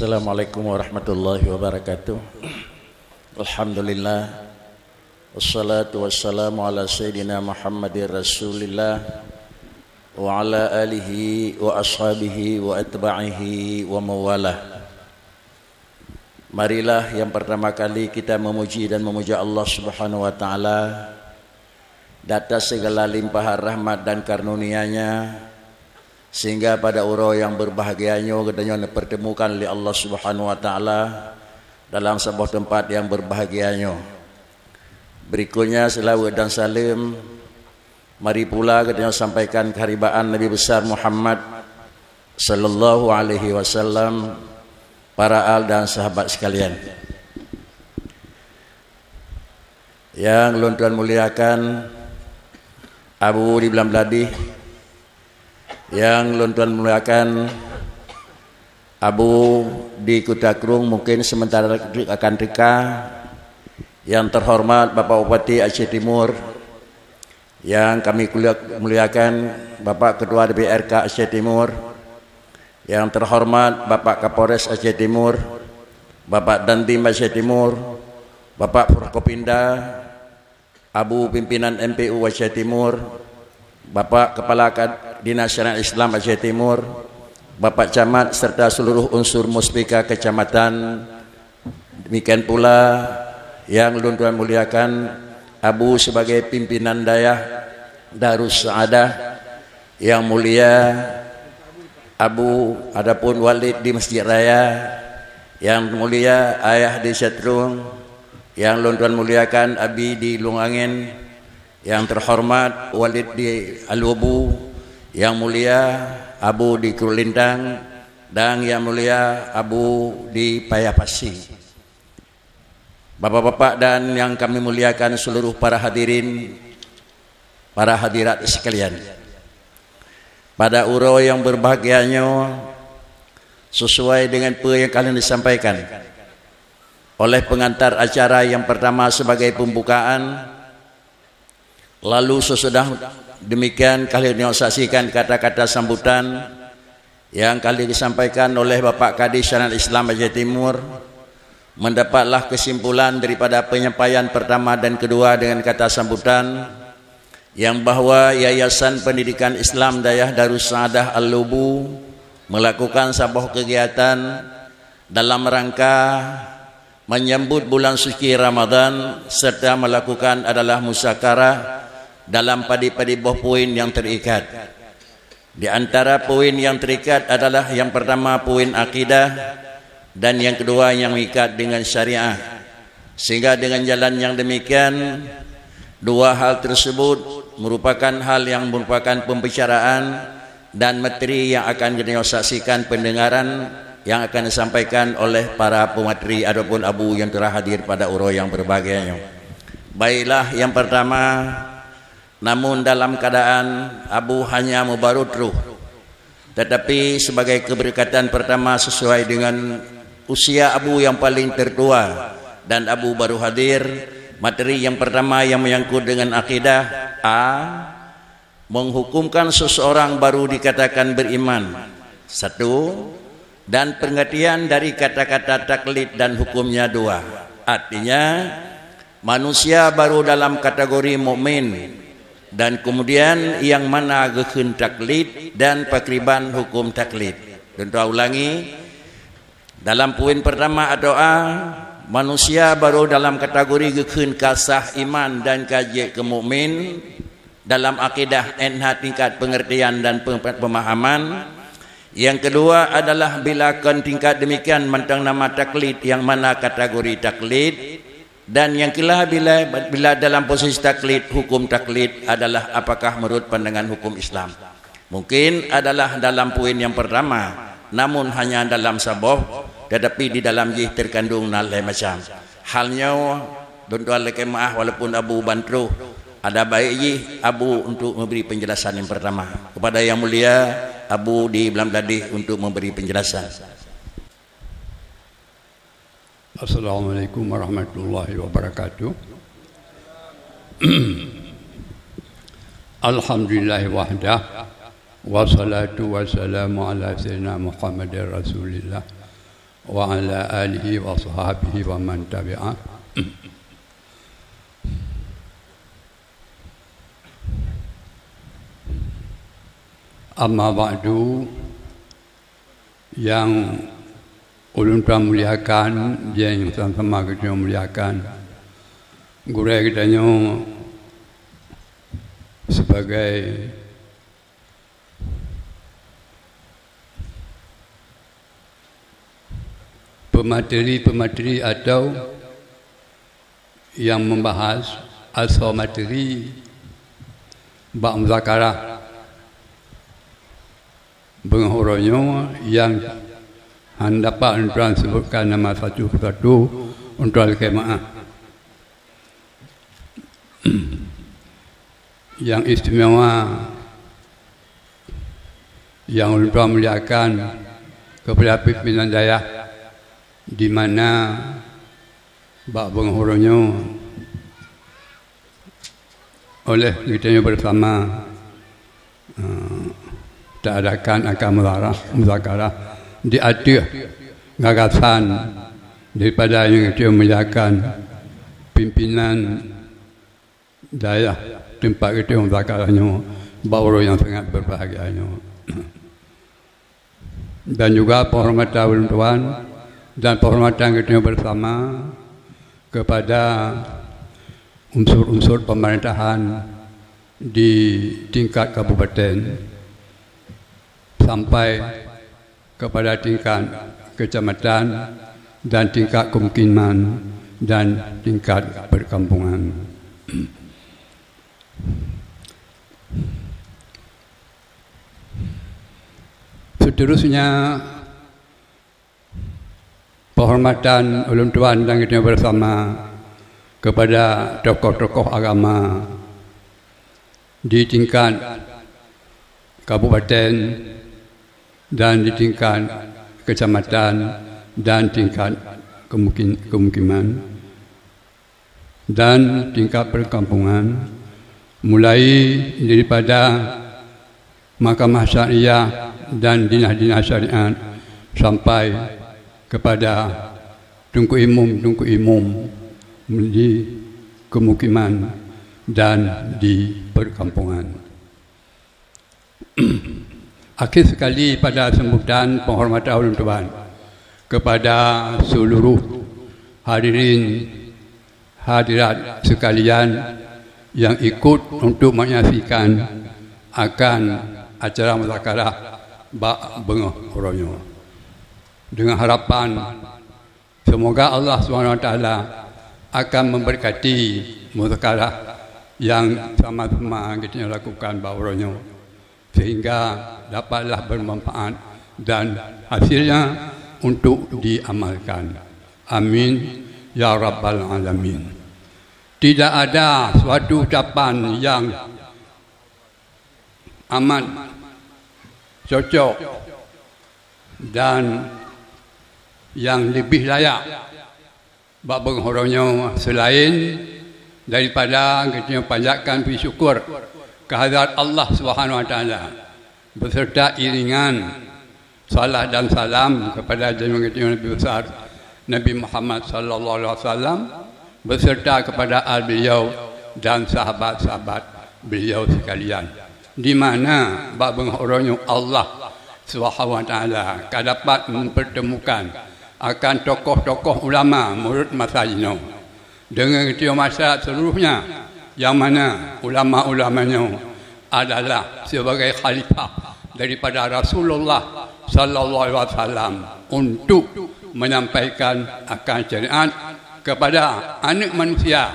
Assalamualaikum warahmatullahi wabarakatuh. Alhamdulillah. Wassalatu wassalamu ala sayyidina Muhammadir Rasulillah wa ala alihi wa ashabihi wa atba'ihi wa mawalah. Marilah yang pertama kali kita memuji dan memuja Allah Subhanahu wa taala atas segala limpahan rahmat dan karunia-Nya, sehingga pada urau yang berbahagianya kita dipertemukan oleh Allah Subhanahu wa taala dalam sebuah tempat yang berbahagianya. Berikutnya selawat dan salam mari pula kita sampaikan keharibaan Nabi besar Muhammad sallallahu alaihi wasallam, para al dan sahabat sekalian. Yang Tuan muliakan Abu di Belam Beladih, yang Tuan muliakan Abu di Kutakrung, mungkin sementara akan reka. Yang terhormat Bapak Bupati Aceh Timur, yang kami muliakan Bapak Ketua DPRK Aceh Timur, yang terhormat Bapak Kapolres Aceh Timur, Bapak Dandim Aceh Timur, Bapak Forkopinda, Abu Pimpinan MPU Aceh Timur, Bapak Kepala Dinas Syariat Islam Aceh Timur, Bapak Camat serta seluruh unsur muspika kecamatan. Demikian pula yang Tuan muliakan Abu sebagai pimpinan dayah Darus Saadah, yang mulia Abu adapun walid di Masjid Raya, yang mulia ayah di Setrung, yang Tuan muliakan Abi di Lungangin, yang terhormat walid di Al-Wubu, yang mulia Abu di Kurulintang, dan yang mulia Abu di Payapasi. Bapak-bapak dan yang kami muliakan seluruh para hadirin, para hadirat sekalian. Pada urau yang berbahagianya, sesuai dengan apa yang kalian disampaikan oleh pengantar acara yang pertama sebagai pembukaan, lalu sesudah demikian kalian saksikan kata-kata sambutan yang kali disampaikan oleh Bapak Kadis Syariat Islam Aceh Timur. Mendapatlah kesimpulan daripada penyampaian pertama dan kedua dengan kata sambutan yang bahawa Yayasan Pendidikan Islam Dayah Darus Saadah Al-Lubu melakukan sebuah kegiatan dalam rangka menyambut bulan suci Ramadan serta melakukan adalah musyakarah dalam padi-padi buah poin yang terikat. Di antara poin yang terikat adalah yang pertama poin akidah, dan yang kedua yang mengikat dengan syariah. Sehingga dengan jalan yang demikian, dua hal tersebut merupakan hal yang merupakan pembicaraan dan materi yang akan kita saksikan pendengaran yang akan disampaikan oleh para pemateri ataupun Abu yang telah hadir pada urau yang berbahagianya. Baiklah, yang pertama, namun dalam keadaan Abu hanya mubarut ruh, tetapi sebagai keberkatan pertama sesuai dengan usia Abu yang paling tertua dan Abu baru hadir, materi yang pertama yang menyangkut dengan akidah. A. Menghukumkan seseorang baru dikatakan beriman. 1. Dan pengertian dari kata-kata taklid dan hukumnya 2. Artinya manusia baru dalam kategori mukmin, dan kemudian yang mana gekeun taklid dan pakriban hukum taklid. Tentu ulangi, dalam poin pertama doa, manusia baru dalam kategori gekeun kasah iman dan kaji ke mukmin dalam akidah NH tingkat pengertian dan pemahaman. Yang kedua adalah bila tingkat demikian mentang nama taklid, yang mana kategori taklid. Dan yang ketiga bila dalam posisi taklid, hukum taklid adalah apakah menurut pandangan hukum Islam. Mungkin adalah dalam poin yang pertama, namun hanya dalam sabab, tetapi di dalam jih terkandung nalai macam. Halnya tuan-tuan lekemaah walaupun Abu bantu, ada baik jih Abu untuk memberi penjelasan yang pertama. Kepada yang mulia Abu di Belam Beladih untuk memberi penjelasan. Assalamualaikum warahmatullahi wabarakatuh. Alhamdulillah wahdah, wassalatu wassalamu ala sayyidina Muhammadir Rasulillah وعلى آله وصحبه ومن تبعه. Amma ba'du, yang ulun tuan muliakan, yang sama-sama kita muliakan, guru kita sebagai pemateri atau yang membahas asal materi bab muzakarah penghoranya yang dapat tuan sebutkan nama satu persatu untuk al-kemaah. Yang istimewa yang tuan muliakan kepada pimpinan daya, di mana bab penghoranya oleh kita bersama tak adakan akan muzakarah di atas gagasan daripada yang kita muliakan pimpinan daerah tempat kita muzakarahnya, bahawa yang sangat berbahagianya. Dan juga penghormatan ulun tuan dan penghormatan kita bersama kepada unsur-unsur pemerintahan di tingkat kabupaten sampai kepada tingkat kecamatan dan tingkat kemukiman dan tingkat perkampungan. Seterusnya, penghormatan ulun tuan dan kita bersama kepada tokoh-tokoh agama di tingkat kabupaten dan di tingkat kecamatan dan tingkat kemukiman dan tingkat perkampungan, mulai daripada mahkamah syariah dan dinas-dinas syariat sampai kepada tungku imum di kemukiman dan di perkampungan. Akhir sekali pada sambutan penghormatan ulun tuan kepada seluruh hadirat sekalian yang ikut untuk menyaksikan akan acara muzakarah bab penghormatan, dengan harapan semoga Allah SWT akan memberkati muzakarah yang sama-sama kita lakukan bahawa sehingga dapatlah bermanfaat dan hasilnya untuk diamalkan. Amin ya rabbal alamin. Tidak ada suatu ucapan yang aman, cocok dan yang lebih layak bab penghormatan selain daripada kita panjatkan puji syukur kehadrat Allah Subhanahu Wa Taala beserta iringan salat dan salam kepada junjungan kita Nabi besar Nabi Muhammad sallallahu alaihi wasallam beserta kepada beliau dan sahabat-sahabat beliau sekalian, di mana bab penghormatan Allah Subhanahu Wa Taala dapat mempertemukan akan tokoh-tokoh ulama murid masa ini dengan kita masyarakat seluruhnya, yang mana ulama-ulamanya adalah sebagai khalifah daripada Rasulullah sallallahu alaihi wasallam untuk menyampaikan akan syariat kepada anak manusia.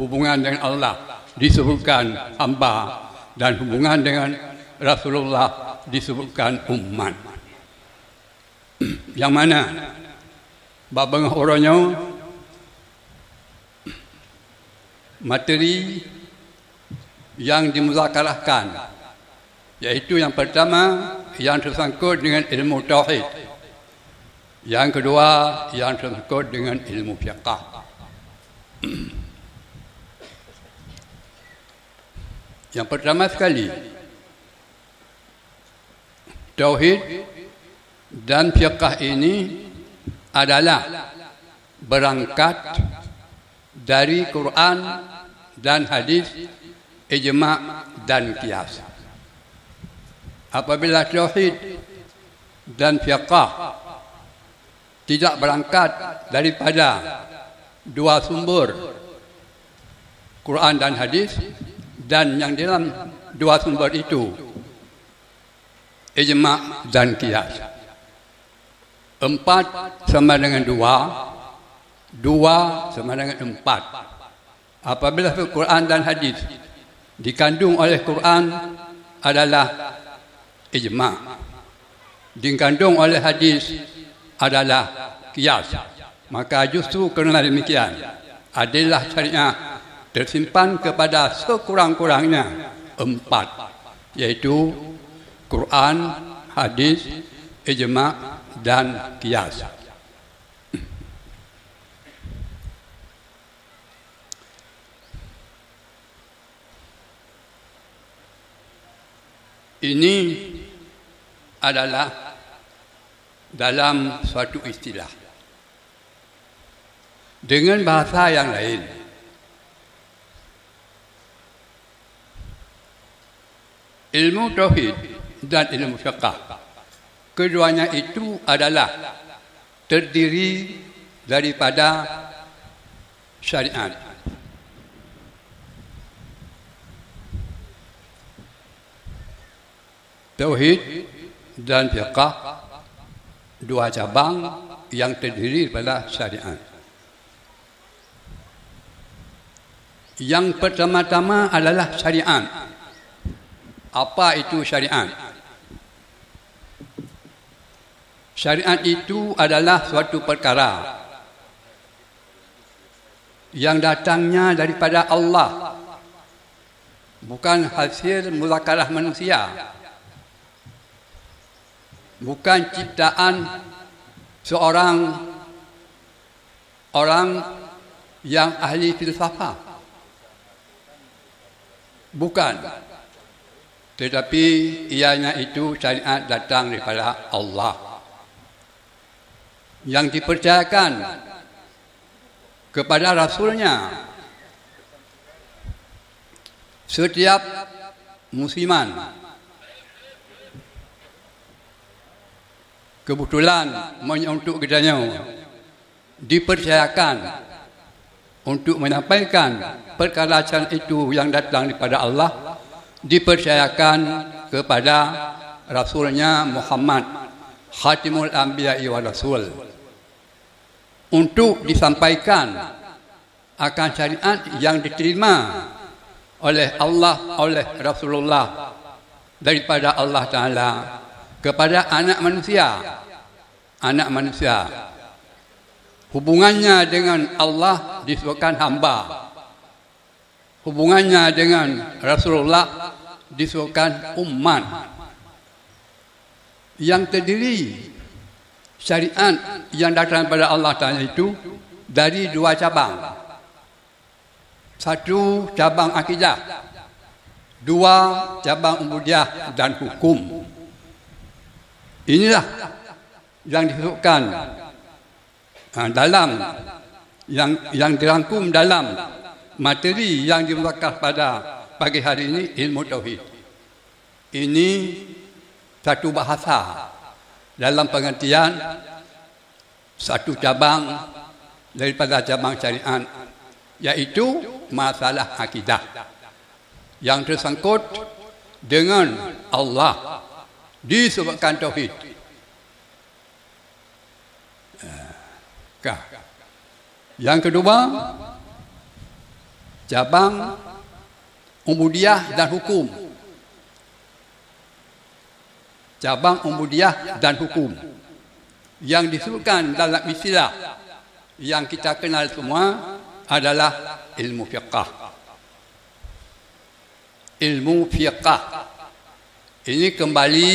Hubungan dengan Allah disebutkan hamba dan hubungan dengan Rasulullah disebutkan umat. Yang mana bab penghormatan materi yang dimuzakarahkan, yaitu yang pertama yang tersangkut dengan ilmu tauhid, yang kedua yang tersangkut dengan ilmu fiqh. Yang pertama sekali, tauhid dan fiqh ini adalah berangkat dari Quran dan hadis, ijma' dan qiyas. Apabila tauhid dan fiqh tidak berangkat daripada dua sumber, Quran dan hadis, dan yang dalam dua sumber itu ijma' dan qiyas. 4 sama dengan 2, 2 sama dengan 4. Apabila Quran dan hadis dikandung oleh Quran adalah ijma', dikandung oleh hadis adalah qiyas. Maka justru kerana demikian, adalah syariah tersimpan kepada sekurang-kurangnya 4, yaitu Quran, hadis, ijma' dan qiyas. Ini adalah dalam suatu istilah. Dengan bahasa yang lain, ilmu tauhid dan ilmu fiqh, keduanya itu adalah terdiri daripada syariat. Tauhid dan fiqh, dua cabang yang terdiri daripada syariat. Yang pertama-tama adalah syariat. Apa itu syariat? Syariat itu adalah suatu perkara yang datangnya daripada Allah, bukan hasil muzakarah manusia, bukan ciptaan seorang orang yang ahli filsafat, bukan. Tetapi ianya itu syariat datang daripada Allah, yang dipercayakan kepada Rasulnya setiap musliman. Kebetulan untuk kitanya dipercayakan untuk menyampaikan perkara itu yang datang daripada Allah, dipercayakan kepada Rasulnya Muhammad, Khatimul Anbiya'i wa Rasul, untuk disampaikan akan syariat yang diterima oleh Allah, oleh Rasulullah daripada Allah Ta'ala kepada anak manusia. Anak manusia, hubungannya dengan Allah disebutkan hamba, hubungannya dengan Rasulullah disebutkan umat. Yang terdiri syariat yang datang daripada Allah Ta'ala itu dari dua cabang. Satu cabang akidah, dua cabang ubudiyah dan hukum. Inilah yang disebutkan dalam yang dirangkum dalam materi yang diberikan pada pagi hari ini, ilmu tauhid. Ini satu bahasa dalam pengertian satu cabang daripada cabang syariat, yaitu masalah akidah yang tersangkut dengan Allah, disebutkan tauhid. Yang kedua, cabang ubudiyah dan hukum. Cabang ubudiyah dan hukum yang disebutkan dalam istilah yang kita kenal semua adalah ilmu fiqh. Ilmu fiqh ini kembali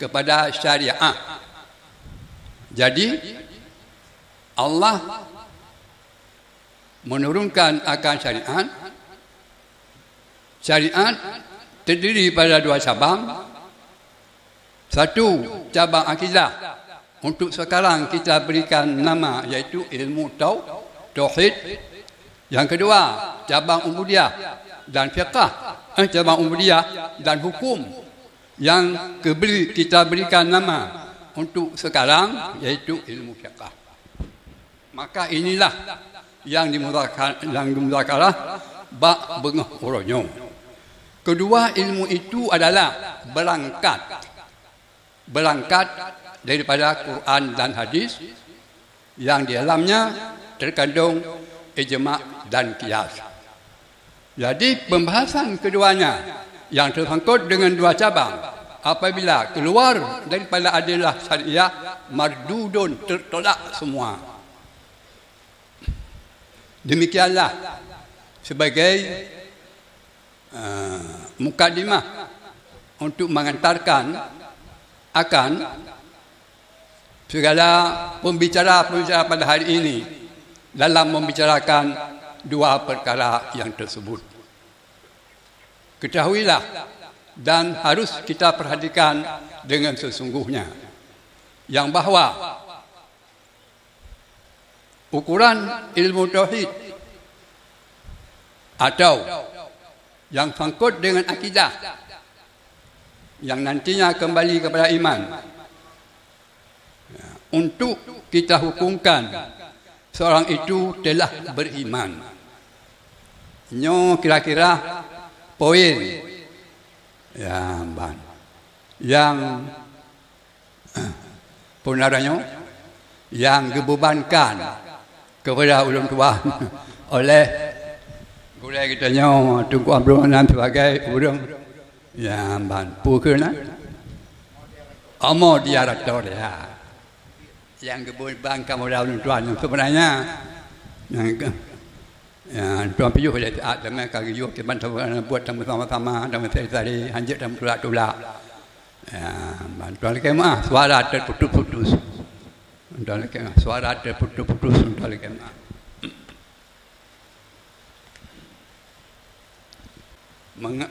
kepada syariat. Jadi Allah menurunkan akan syariat. Syariat terdiri pada dua cabang. Satu cabang akidah untuk sekarang kita berikan nama iaitu ilmu tauhid. Yang kedua, cabang ubudiyah dan fiqh, cabang ubudiyah dan hukum. Yang kita berikan nama untuk sekarang iaitu ilmu fiqh. Maka inilah yang dimudzakarah bab bengah uronyo. Kedua, ilmu itu adalah berangkat daripada Quran dan hadis yang di dalamnya terkandung ijma' dan qiyas. Jadi pembahasan keduanya yang tersangkut dengan dua cabang apabila keluar daripada adillah syariah mardudun, tertolak semua. Demikianlah sebagai mukadimah untuk mengantarkan akan segala pembicara pada hari ini dalam membicarakan dua perkara yang tersebut. Ketahuilah dan harus kita perhatikan dengan sesungguhnya yang bahawa ukuran ilmu tauhid atau yang sangkut dengan akidah yang nantinya kembali kepada iman, untuk kita hukumkan seorang itu telah beriman. Nyo kira-kira poin yang punaranya yang dibebankan kepada ulun tuan oleh guru kita nyo Tunku Abdul Manan sebagai urang yang pukul amo diarator ya yang dibebankan oleh ulun tuan yang sebenarnya yang tuan piyu oleh taat dan mereka giyu ke bantu buat sama-sama dan mencari hanjit dan tolak-tolak tuan kemah suara terputus-putus suara terputus-putus tuan kemah.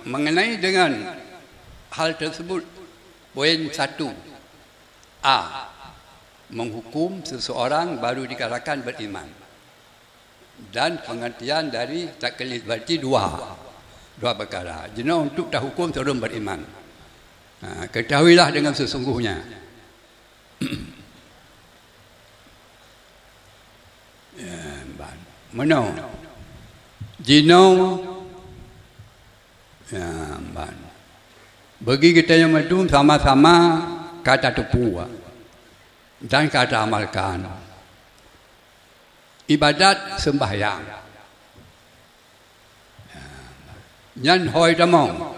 Mengenai dengan hal tersebut, poin 1A, menghukum seseorang baru dikatakan beriman. Dan pengertian dari taklid berarti dua perkara. Jadi untuk tak hukum seorang beriman, ketahuilah dengan sesungguhnya. Mana Jino bagi kita yang medum sama-sama kata tepu dan kata amalkan. Ibadat sembahyang nyan hoi damong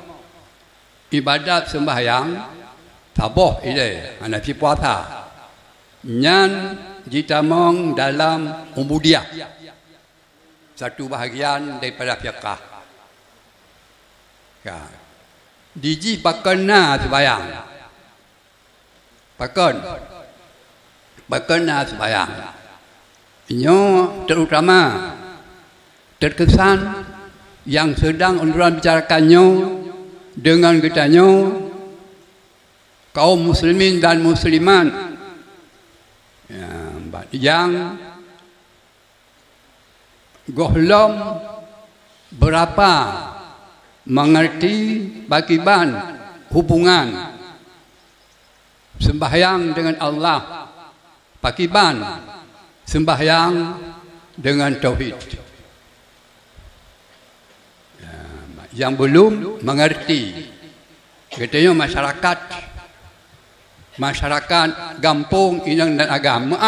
ibadat sembahyang taboh ile anapi puasa nyan ditamong dalam ubudiyah, satu bahagian daripada fiqh. Diji pakena sembahyang, pakena sembahyang. Inyo terutama terkesan yang sedang ulun bicarakannya dengan kitanya kaum muslimin dan muslimat yang gohlom berapa mengerti bagian hubungan sembahyang dengan Allah, bagian sembahyang dengan tauhid. Yang belum mengerti, katanya masyarakat kampung inang dan agama,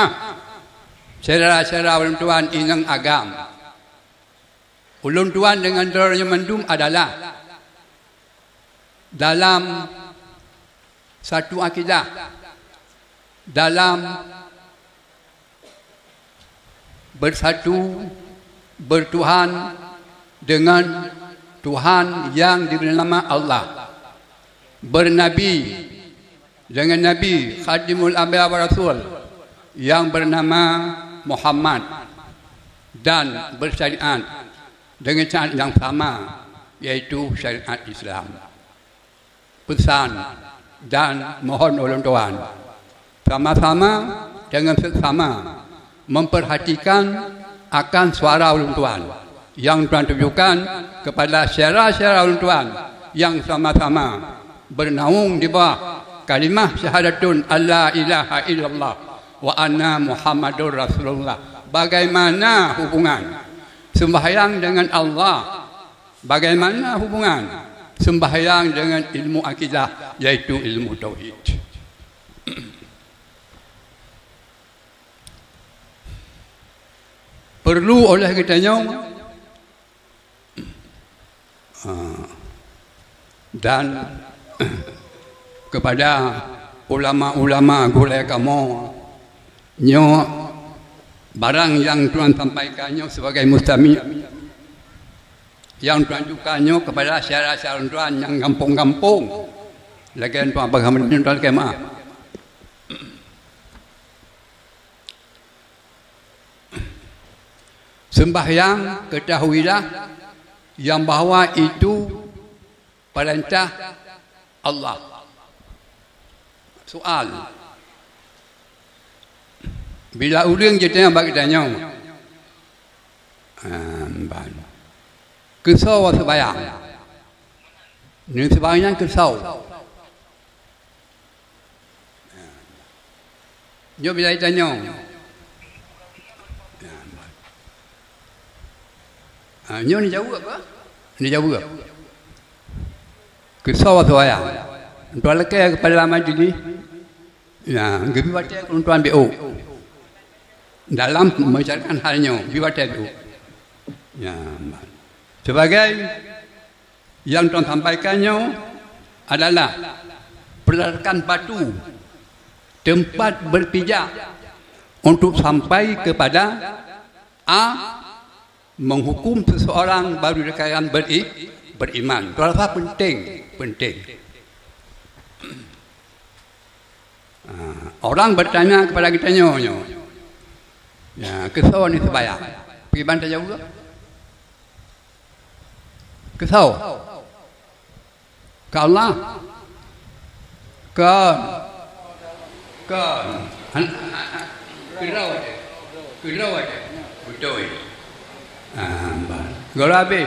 saudara-saudara ulun tuan inang agama. Ulun tuan dengan doranya mendum adalah dalam satu akidah, dalam bersatu bertuhan dengan Tuhan yang diberi nama Allah, bernabi dengan Nabi Khadimul Anbiya wa Rasul yang bernama Muhammad, dan bersyariat dengan syariat yang sama yaitu syariat Islam. Pesan dan mohon ulun tuan sama-sama dengan seksama memperhatikan akan suara ulun tuan yang tuan tunjukkan kepada syara-syara ulun tuan yang sama-sama bernaung di bawah kalimah syahadatun alla ilaha illallah wa anna muhammadur rasulullah. Bagaimana hubungan sembahyang dengan Allah, bagaimana hubungan sembahyang dengan ilmu akidah, yaitu ilmu tauhid. Perlu oleh kitanya dan kepada ulama-ulama gulai kamu nyo barang yang tuan sampaikannya sebagai mustami yang tuan jukannya kepada syarat-syarat tuan yang kampung-kampung lagi tuan bagaimana tuan kemah sembahyang, ketahuilah yang bahawa itu perintah Allah. Soal, bila ulang kita bagi tanya, kesau atau sembahyang? Ini sembahyang kesau. Dia bila tanya, ni jauh apa? Ni jauh apa? Kesau atau ayam? Tuan lekeh kepada majlis, ya, gebi baca tuan BO dalam membicarakan halnya, gebi baca BO. Ya, sebagai yang tuan sampaikannya adalah pergerakan batu tempat berpijak untuk sampai kepada menghukum seseorang baru dikatakan beriman. Itu adalah penting. Orang bertanya kepada kita nyonya, ya, kesau ni sembahyang. Pergi bantai jauh ke? Kesau ke Allah, kan kerau aja, betul. Kalau habis,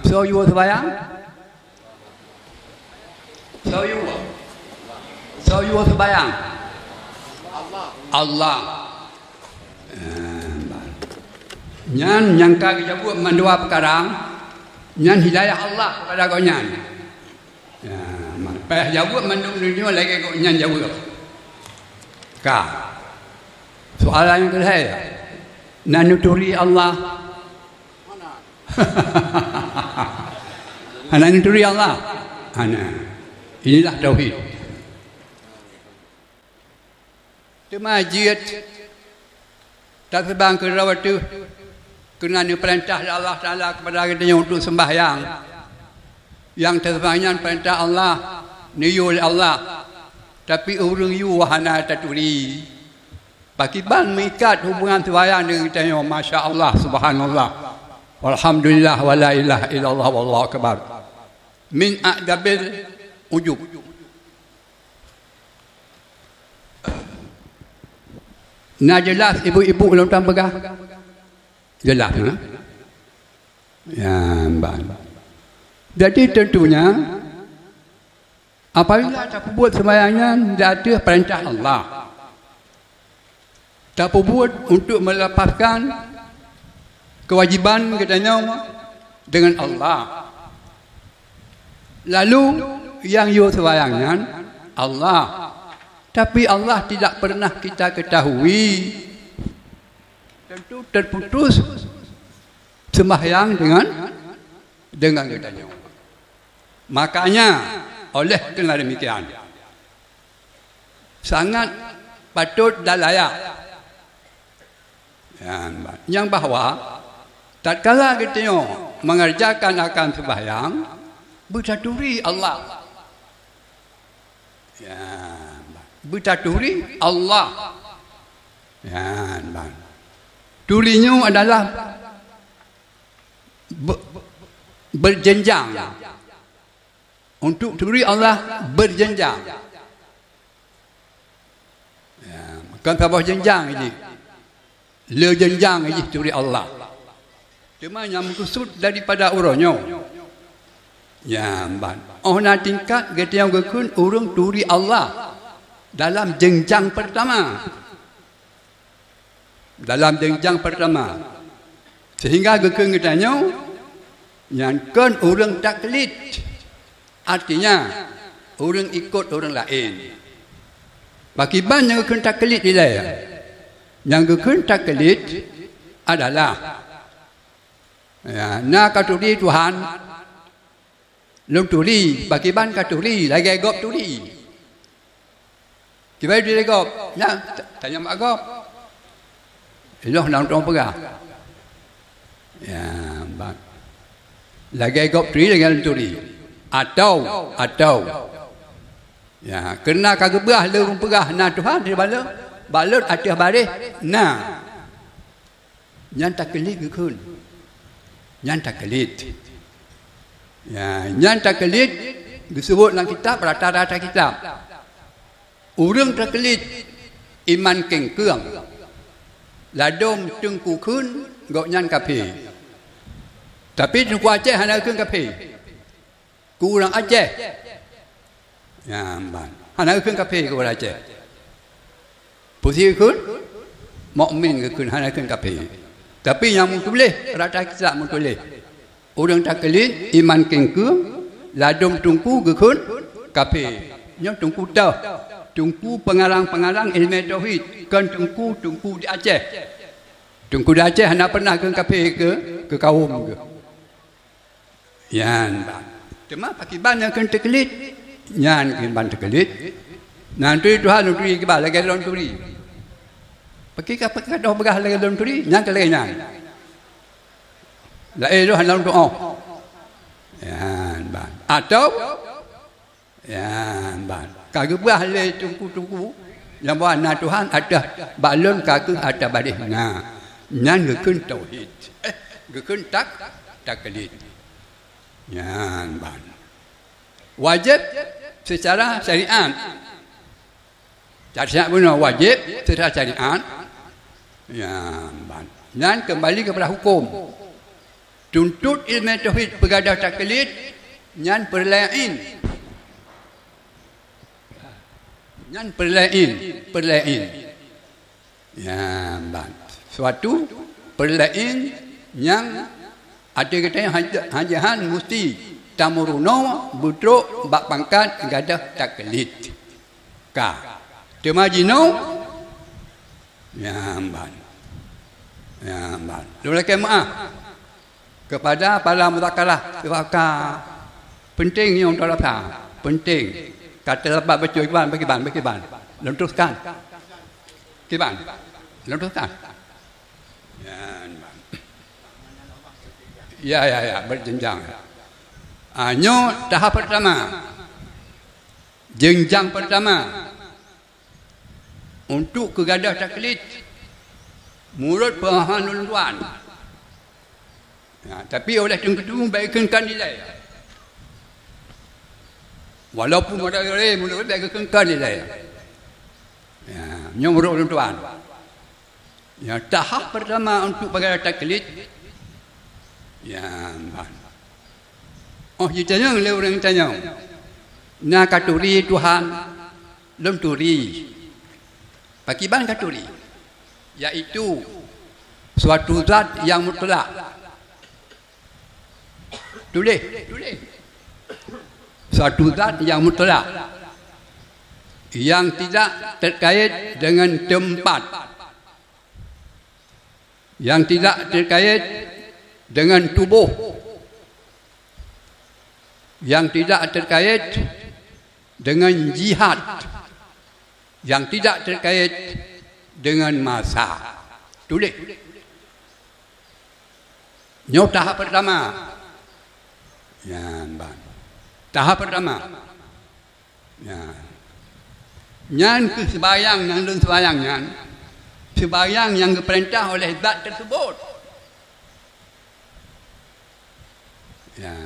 so you sembahyang, so you sembahyang, Allah, nyan nyangka kita buat mandua perkara, nyan hidayah Allah kepada kau nyan, peh jauh mandung dunia lagi kau nyan jauh, kah? Soalan yang kedua, nanuturi Allah, nanuturi Allah, inilah tauhid. Temajid tak sebang kerawat tu kerana perintah Allah Taala kepada kita untuk sembahyang. Yang tersebangnya perintah Allah, niul Allah, tapi urung yu wahana taturi. Pakiban mengikat hubungan sembahyang dengan kita, masya Allah, subhanallah, walhamdulillah, wala ilaha illallah, wallahu akbar. Min a'dabil ujub. Nah jelas ibu-ibu kalau tuan pegah, jelas, ya, mbak. Jadi tentunya apabila tak buat sembahyangnya tidak ada perintah Allah, tak buat untuk melepaskan kewajiban katanya dengan Allah. Lalu yang you sembahyangnya Allah, tapi Allah tidak pernah kita ketahui, tentu terputus sembahyang dengan katanya. Makanya oleh kerana demikian sangat patut dan layak yang bahawa tatkala kita mengerjakan akan sembahyang bertaturi Allah, ya, bertaturi Allah, ya, turinya adalah berjenjang. Untuk turi Allah berjenjang. Kan bawah jenjang ini. Le jenjang ini turi Allah. Cuma yang maksud daripada urangnya. Ya, ban. Oh nak tingkat kita yang gekun urang turi Allah dalam jenjang pertama. Dalam jenjang pertama. Sehingga gekun katanya yang kan urang taklid. Artinya orang ikut orang lain. Bagi banyak yang gekun taklid dia. Yang gekun taklid adalah ya, nak katuri Tuhan lum turi bagi ban katuri lagi gop turi tiba dia gop ya tanya mak gop iloh nang tong pegah ya ban lagi gop turi dengan turi atau ya kena kagebah lum pegah na Tuhan dia balut atas baris nah yang taklid gekun yang taklid. Ya, yang taklid disebut dalam kitab rata-rata kitab. Urang taklid iman kengkeung. Ladom tengku kun gok nyan kafir. Tapi tengku Aceh hana keun kafir. Ku urang Aceh. Ya, ban. Hana keun kafir ku urang Aceh. Posisi kun mukmin keun hana keun kafir. Tapi yang mutulih rata kitab mutulih. Orang taklid iman kengkeung, ladom tungku gekun kafir. Nya tungku tau. Tungku pengarang-pengarang ilmu tauhid kan tungku di Aceh. Tungku di Aceh hendak pernah ke kafir ke kaum ke. Yan bang. Cuma pakai ban yang kan taklid. Yan kan ban taklid. Nanti Tuhan nuturi ke bala ke dalam turi. Pakai kapal dah begah lagi dalam turi, nyang ke lagi nyang. Lain tu dalam doa. Ya, ban. Atau ya, ban. Kagak begah lagi tungku. Yang buat na Tuhan ada balon kagak ada badih. Nah, nyang gekun tauhid. Gekun taklid. Ya, ban. Wajib secara syariat. Syariat benar wajib secara syariat. Ya, dan kembali kepada hukum. Tuntut ilmu tauhid pegadah taklid nyan perlain. Nyan perlain. Ya, suatu perlain yang ada kata hajahan mesti tamuruno butruk bak pangkat gadah taklid. Ka. Temajino ya ban. Ya ban. Dua kemaah kepada para mutakalah sebabkan penting ni untuk apa? Penting. Kata lepas baca bagi ban. Lentuskan. Kiban. Lentuskan. Ya ban. Ya berjenjang. Nyo tahap pertama. Jenjang pertama. Untuk kegadah taklid murid pemahaman tuan. Ya, tapi oleh yang kedua baikkan nilai. Walaupun ada orang murid baikkan nilai. Ya, nyomrok tuan. Ya, tahap pertama untuk kegadah taklid. Ya, oh ditanya oleh orang tanya. Nak katuri Tuhan lem turi. Pakiban katuri, yaitu suatu zat yang mutlak. Tulis. Suatu zat yang mutlak, yang tidak terkait dengan tempat, yang tidak terkait dengan tubuh, yang tidak terkait dengan jihad, yang tidak terkait dengan masa. Tulis. Nyo tahap pertama. Ya, ban. Tahap pertama. Ya. Nyan ke sembahyang yang lun sembahyang nyan. Sembahyang yang diperintah oleh zat tersebut. Ya,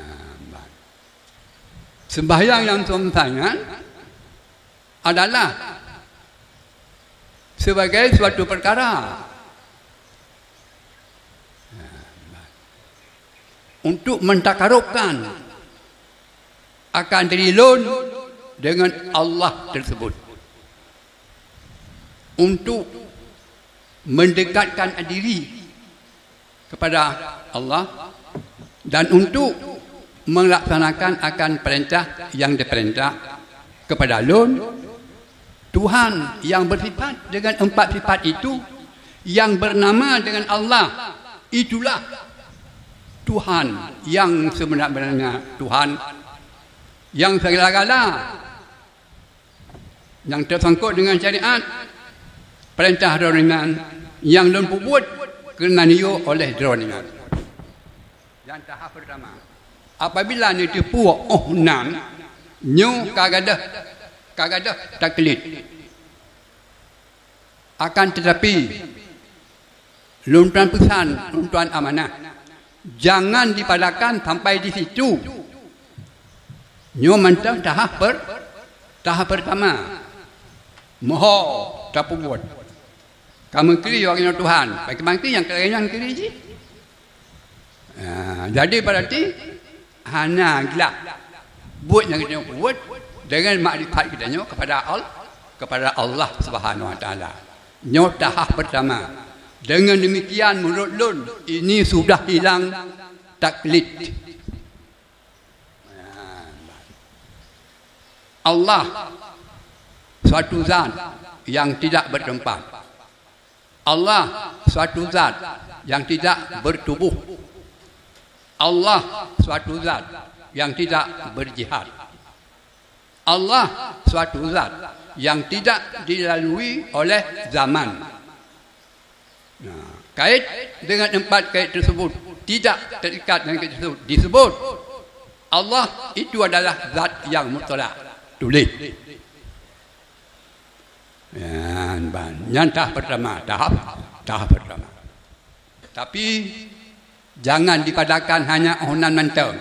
ban. Sembahyang yang sembahyang adalah sebagai suatu perkara untuk mentakarubkan akan diri lun dengan Allah tersebut, untuk mendekatkan diri kepada Allah dan untuk melaksanakan akan perintah yang diperintah kepada lun. Tuhan yang bersifat dengan 4 sifat itu, yang bernama dengan Allah, itulah Tuhan yang sebenar-benarnya, Tuhan yang segala-gala, yang tersangkut dengan syariat, perintah dorongan yang lun buat kerana niyo oleh dorongan. Yang tahap pertama, apabila ni tipu nan nyo kagadah taklid, akan tetapi luntuan pesan, luntuan amanah, jangan dipadakan sampai di situ. Nyo mantap tahap pertama, moho tak buat kamu kiri orang Tuhan, bagaimana yang kalian kiri je. Jadi berarti hanya gila buat yang kita buat dengan makrifat kita nyo kepada Allah Subhanahu Wa Taala. Nyo tahap pertama. Dengan demikian menurut lun ini sudah hilang taklid. Allah suatu zat yang tidak bertempat. Allah suatu zat yang tidak bertubuh. Allah suatu zat yang tidak berjihad. Allah suatu zat yang tidak dilalui oleh zaman. Kait dengan 4 kait tersebut, tidak terikat dengan kait tersebut, disebut Allah itu adalah zat yang mutlak. Tulis. Yang tahap pertama, tahap pertama. Tapi jangan dipadakan hanya onan mantau.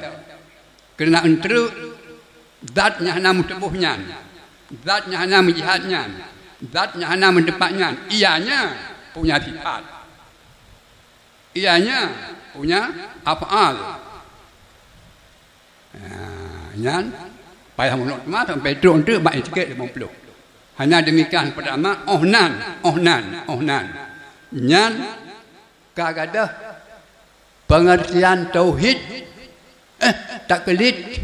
Kerana antara zatnya hanya mutubuhnya, zatnya hanya menjihadnya, zatnya hanya mendepatnya, ianya punya sifat, ianya punya af'al. Yang payah menurut mah sampai drone tu baik sikit 50. Hanya demikian pertama ohnan. Yang kagadah pengertian tauhid taklid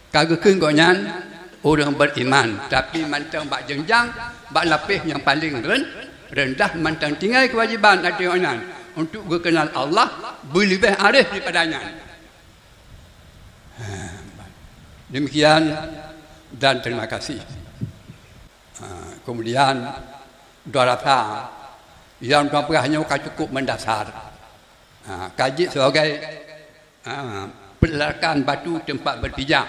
kagak kenggonyan orang beriman, tapi mantang bak jenjang, bak lapis yang paling rendah, mantang tinggal kewajiban ada orang untuk berkenal Allah, berlebih arif daripadanya. Demikian dan terima kasih. Kemudian dua rasa yang tuan hanya cukup mendasar. Kaji sebagai perlakan batu tempat berpijak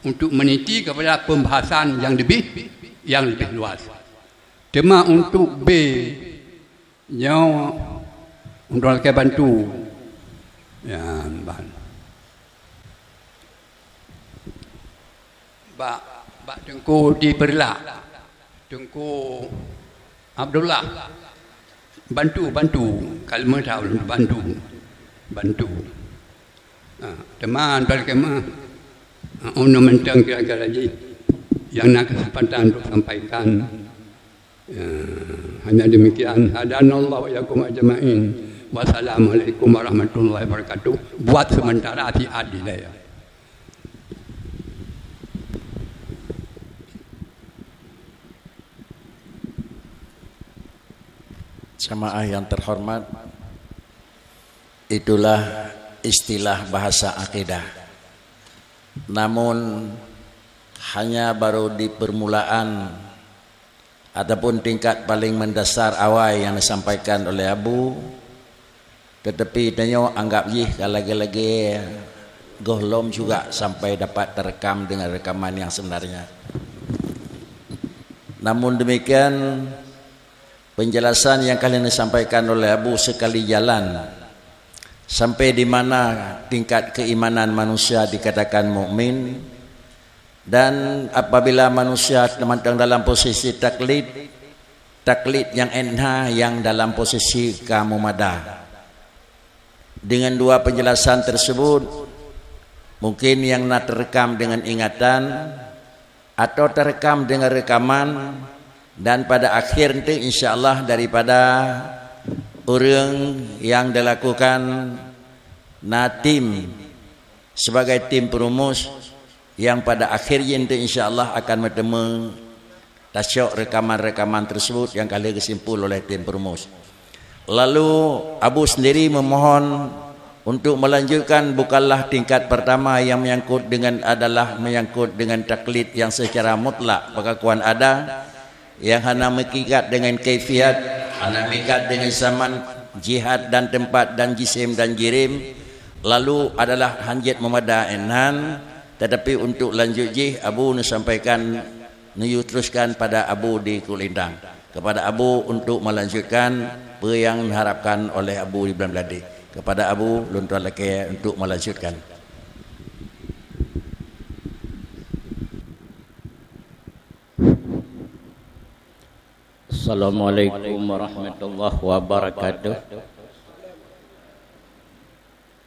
untuk meniti kepada pembahasan yang lebih luas. Tema untuk B yang untuk akan bantu ya Bak Tengku diperlah Tengku Abdullah bantu kalau tahu bantu teman berkemah untuk mentang kira-kira yang nak kesempatan untuk sampaikan. Hanya demikian. Hadanallahu wa yakum ajma'in. Wassalamualaikum warahmatullahi wabarakatuh. Buat sementara hati adilaya. Jamaah yang terhormat, itulah istilah bahasa akidah. Namun hanya baru di permulaan ataupun tingkat paling mendasar awal yang disampaikan oleh Abu. Tetapi tanya anggap kalau lagi-lagi gohlom juga sampai dapat terekam dengan rekaman yang sebenarnya. Namun demikian penjelasan yang kalian disampaikan oleh Abu sekali jalan sampai di mana tingkat keimanan manusia dikatakan mukmin, dan apabila manusia memandang dalam posisi taklid taklid yang enha yang dalam posisi kamumada. Dengan dua penjelasan tersebut, mungkin yang nak terekam dengan ingatan atau terekam dengan rekaman, dan pada akhir nanti insya-Allah daripada orang yang dilakukan tim sebagai tim perumus yang pada akhirnya nanti insya-Allah akan bertemu tasyuk rekaman-rekaman tersebut yang kali disimpul oleh tim perumus. Lalu Abu sendiri memohon untuk melanjutkan bukanlah tingkat pertama yang menyangkut dengan taklid yang secara mutlak pengakuan ada, yang hanya mengikat dengan kaifiat, hanya mengikat dengan zaman, jihad dan tempat dan jisim dan jirim. Lalu adalah hanjat memada enhan, tetapi untuk lanjut Abu sampaikan teruskan pada Abu di Kulindang, kepada Abu untuk melanjutkan apa yang diharapkan oleh Abu di Belang Beladi. Kepada Abu luntuan laki untuk melanjutkan. Assalamualaikum warahmatullahi wabarakatuh.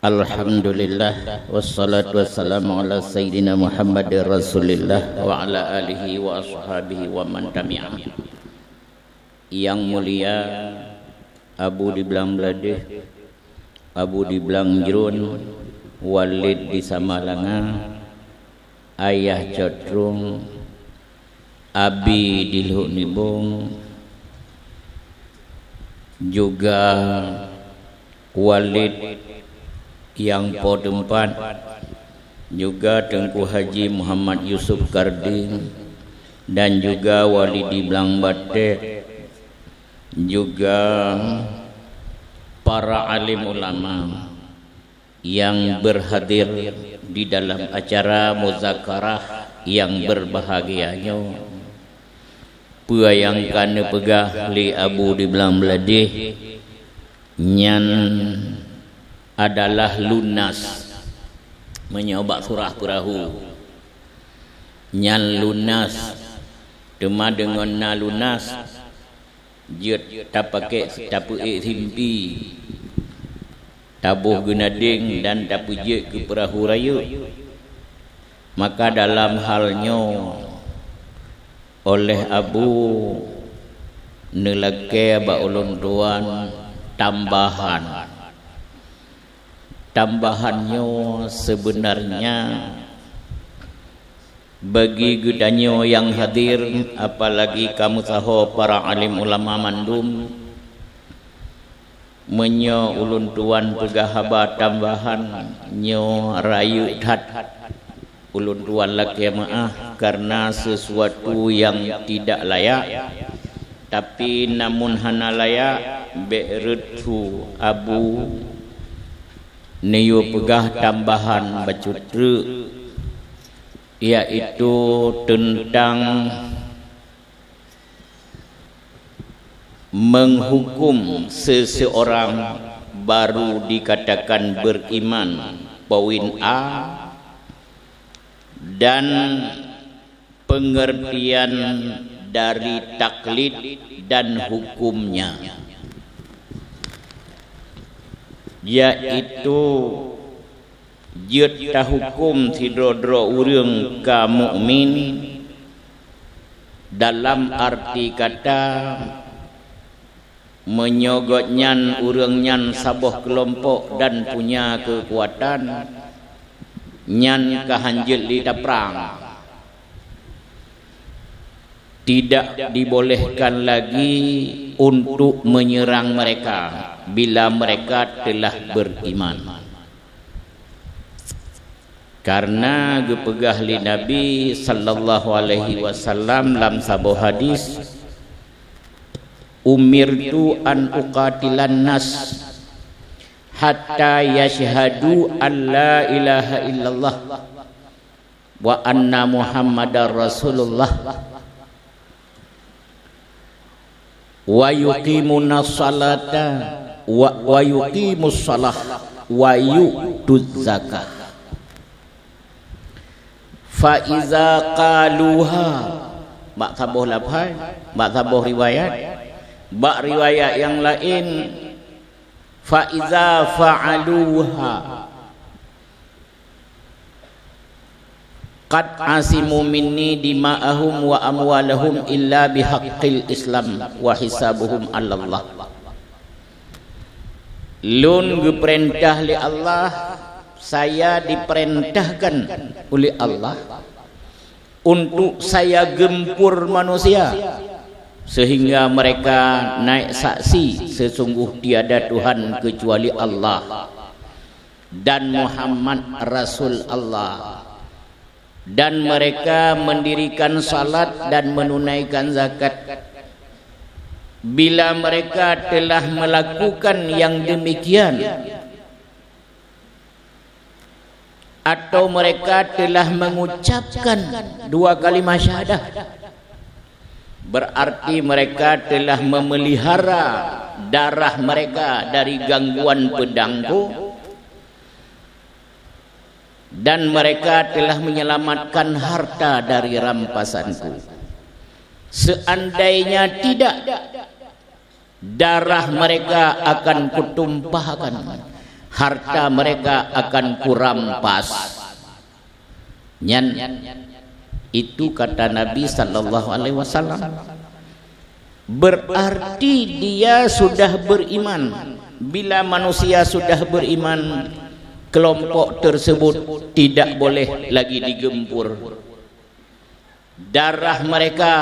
Alhamdulillah wassalatu wassalamu ala sayyidina Muhammadir Rasulillah wa ala alihi wa ashabihi wa man tabi'ah. Yang mulia Abu di Belang Beladi, Abu di Belang Jerun, Walid di Samalanga, Ayah Cotrung, Abi di Luhuk Nibung, juga Walid yang Podempat, juga Tengku Haji Muhammad Yusuf Karding, dan juga Wali di Belang Batek, juga para alim ulama yang berhadir di dalam acara muzakarah yang berbahagianya. Puayangkan pegah li Abu di Belang Beladi nyan adalah lunas menyobak surah perahu. Nyan lunas tema dengan na lunas jut tak pakai tapu simpi tabuh genading dan tapu jut ke perahu raya. Maka dalam halnya oleh Abu nelake ba ulun tuan tambahannya sebenarnya bagi gedanyo yang hadir, apalagi kamu saho para alim ulama mandum, menyo ulun tuan pegahaba tambahan nyo rayu that ulun tuan laki maaf karena sesuatu yang tidak layak, tapi namun hana layak beretu Abu neyo pegah tambahan bacutre, yaitu tentang menghukum seseorang baru dikatakan beriman, poin A, dan pengertian dari taklid dan hukumnya, yaitu jut tahukum sidrodro urang ka mukmin dalam arti kata menyogotnyan urangnyan saboh kelompok dan punya kekuatan nyan kahanjil di perang, tidak dibolehkan lagi untuk menyerang mereka bila mereka telah beriman. Karena gepegah li Nabi sallallahu alaihi wasallam dalam sebuah hadis, umirtu an uqatilan nas hatta yashhadu an la ilaha illallah wa anna muhammadar rasulullah wa yuqimunas salata wa yuqimus salah wa yu'tuz zakah. Fa iza qaluha mak sabuh lafaz, mak sabuh riwayat, Bak riwayat yang lain, fa iza fa'aluha qad asimu minni dima'ahum wa amwalahum illa bihaqqil Islam wa hisabuhum 'ala Allah. Lun diperintah oleh Allah, saya diperintahkan oleh Allah untuk saya gempur manusia sehingga mereka naik saksi sesungguh tiada Tuhan kecuali Allah dan Muhammad Rasul Allah, dan mereka mendirikan salat dan menunaikan zakat. Bila mereka telah melakukan yang demikian, atau mereka telah mengucapkan 2 kalimat syahadah, berarti mereka telah memelihara darah mereka dari gangguan pedangku, dan mereka telah menyelamatkan harta dari rampasanku. Seandainya tidak, darah mereka akan kutumpahkan, harta mereka akan kurampas. Nyan, itu kata Nabi sallallahu alaihi wasallam. Berarti dia sudah beriman. Bila manusia sudah beriman, kelompok tersebut tidak boleh lagi digempur. Darah mereka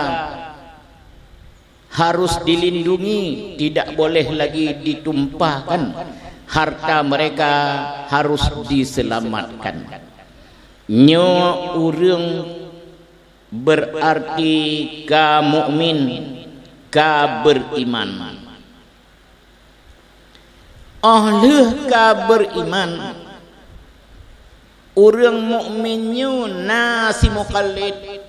harus dilindungi, tidak boleh lagi ditumpahkan. Harta mereka harus diselamatkan. Nyo urang berarti ka mukmin, ka beriman. Oleh ka beriman, urang mukminnya nasi mukallid.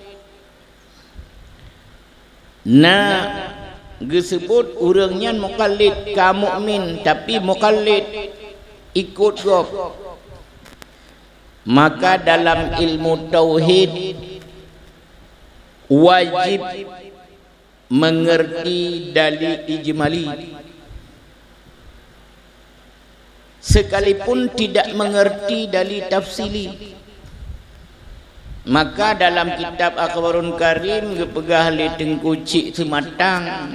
Disebut urangnya mukallid ka mukmin, tapi mukallid ikut gop. Maka dalam ilmu tauhid wajib mengerti dalil ijmali, sekalipun tidak mengerti dalil tafsili. Maka dalam kitab Akhbarun Karim gepegah li tengkucik sematang,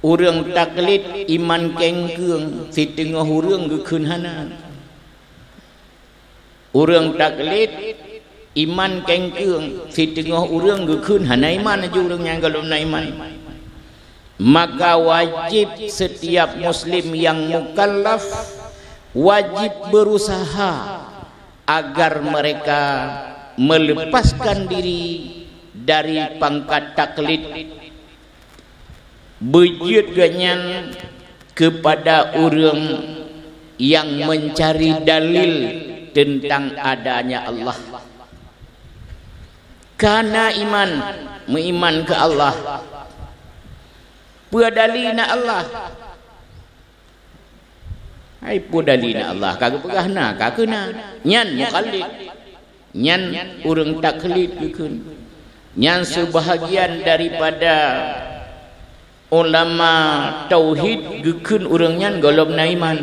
urang taklid iman kengkeung, si tengah urang gekeun hana. Urang taklid iman kengkeung, si tengah urang gekeun hana iman aja urang yang kalau na iman. Maka wajib setiap muslim yang mukallaf wajib berusaha agar mereka melepaskan diri dari pangkat taklid, bejut ganyan kepada orang yang mencari dalil tentang adanya Allah. Karena iman, mengiman ke Allah, pedalina Allah. Hai pedalina Allah, kagak pegahna, kagena. Nyan mukallid, nyan urang taklid gekeun. Nyan sebahagian daripada ulama tauhid gekeun urang nyan golobna iman.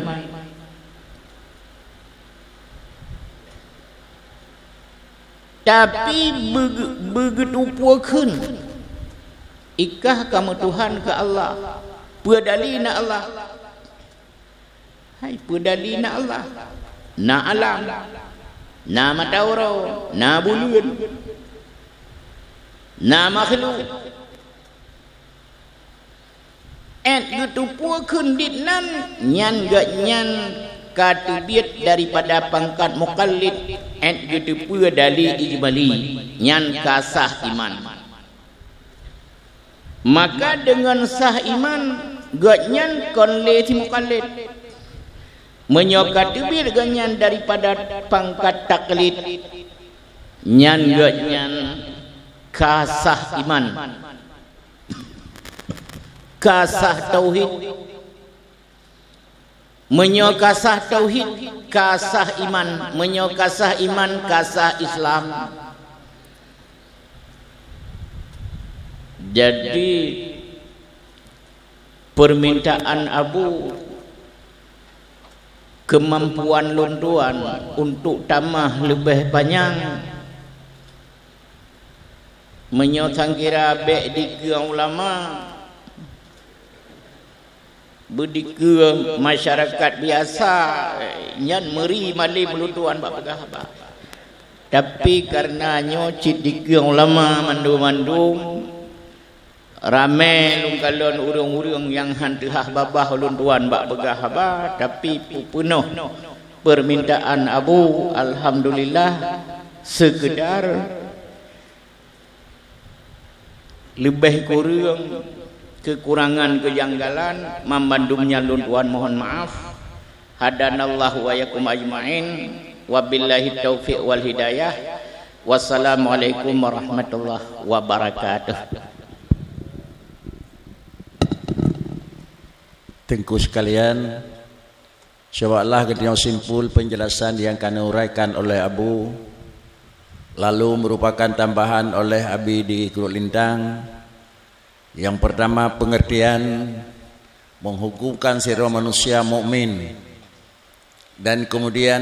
Tapi begitu puakeun ikah kamu Tuhan ke Allah, pedalina Allah. Hai pedalina Allah, na alam, na matawro, na bulun, na makhluk. Gitu puakeun ditnan nyan gak nyan katibiat daripada pangkat mukallid, gitu pua dali ijmali, nyan kasah iman. Maka dengan sah iman gak nyan konle si mukallid, menyokatibir ganyan daripada pangkat taklid, nyan gak nyan kasah iman, kasah tauhid. Menyokasah tauhid, kasah iman, menyokasah iman, kasah Islam. Jadi permintaan Abu kemampuan lunduan untuk tamah lebih panjang menyotang kira bek dikira ulama berdikira masyarakat biasa yang meri malih melunduan bak pegah. Tapi karenanya cik dikira ulama mandu-mandu ramai lungkalon urung-urung yang hantah babah lunduan bak pegah haba, tapi penuh permintaan Abu alhamdulillah sekedar lebih kurang kekurangan kejanggalan membandungnya lunduan mohon maaf. Hadanallahu wa yakum ajma'in wabillahi taufiq wal hidayah. Wassalamualaikum warahmatullahi wabarakatuh. Tengku sekalian, cobalah kita simpul penjelasan yang kami uraikan oleh Abu, lalu merupakan tambahan oleh Abi di Kulut Lintang. Yang pertama, pengertian menghukumkan sirah manusia mukmin, dan kemudian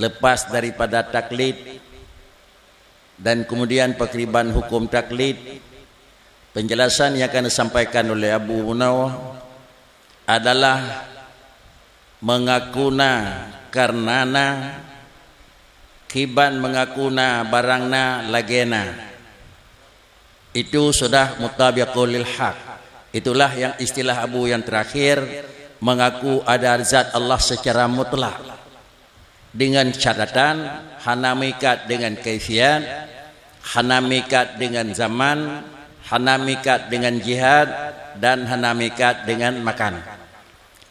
lepas daripada taklid, dan kemudian pekriban hukum taklid. Penjelasan yang akan disampaikan oleh Abu Munawwar adalah mengakuna karenana, kiban mengakuna barangna lagena. Itu sudah mutabiqul lil haq. Itulah yang istilah Abu yang terakhir, mengaku ada zat Allah secara mutlak dengan catatan hana mikat dengan kaifiat, hana mikat dengan zaman, hana mikat dengan jihad, dan hana mikat dengan makan.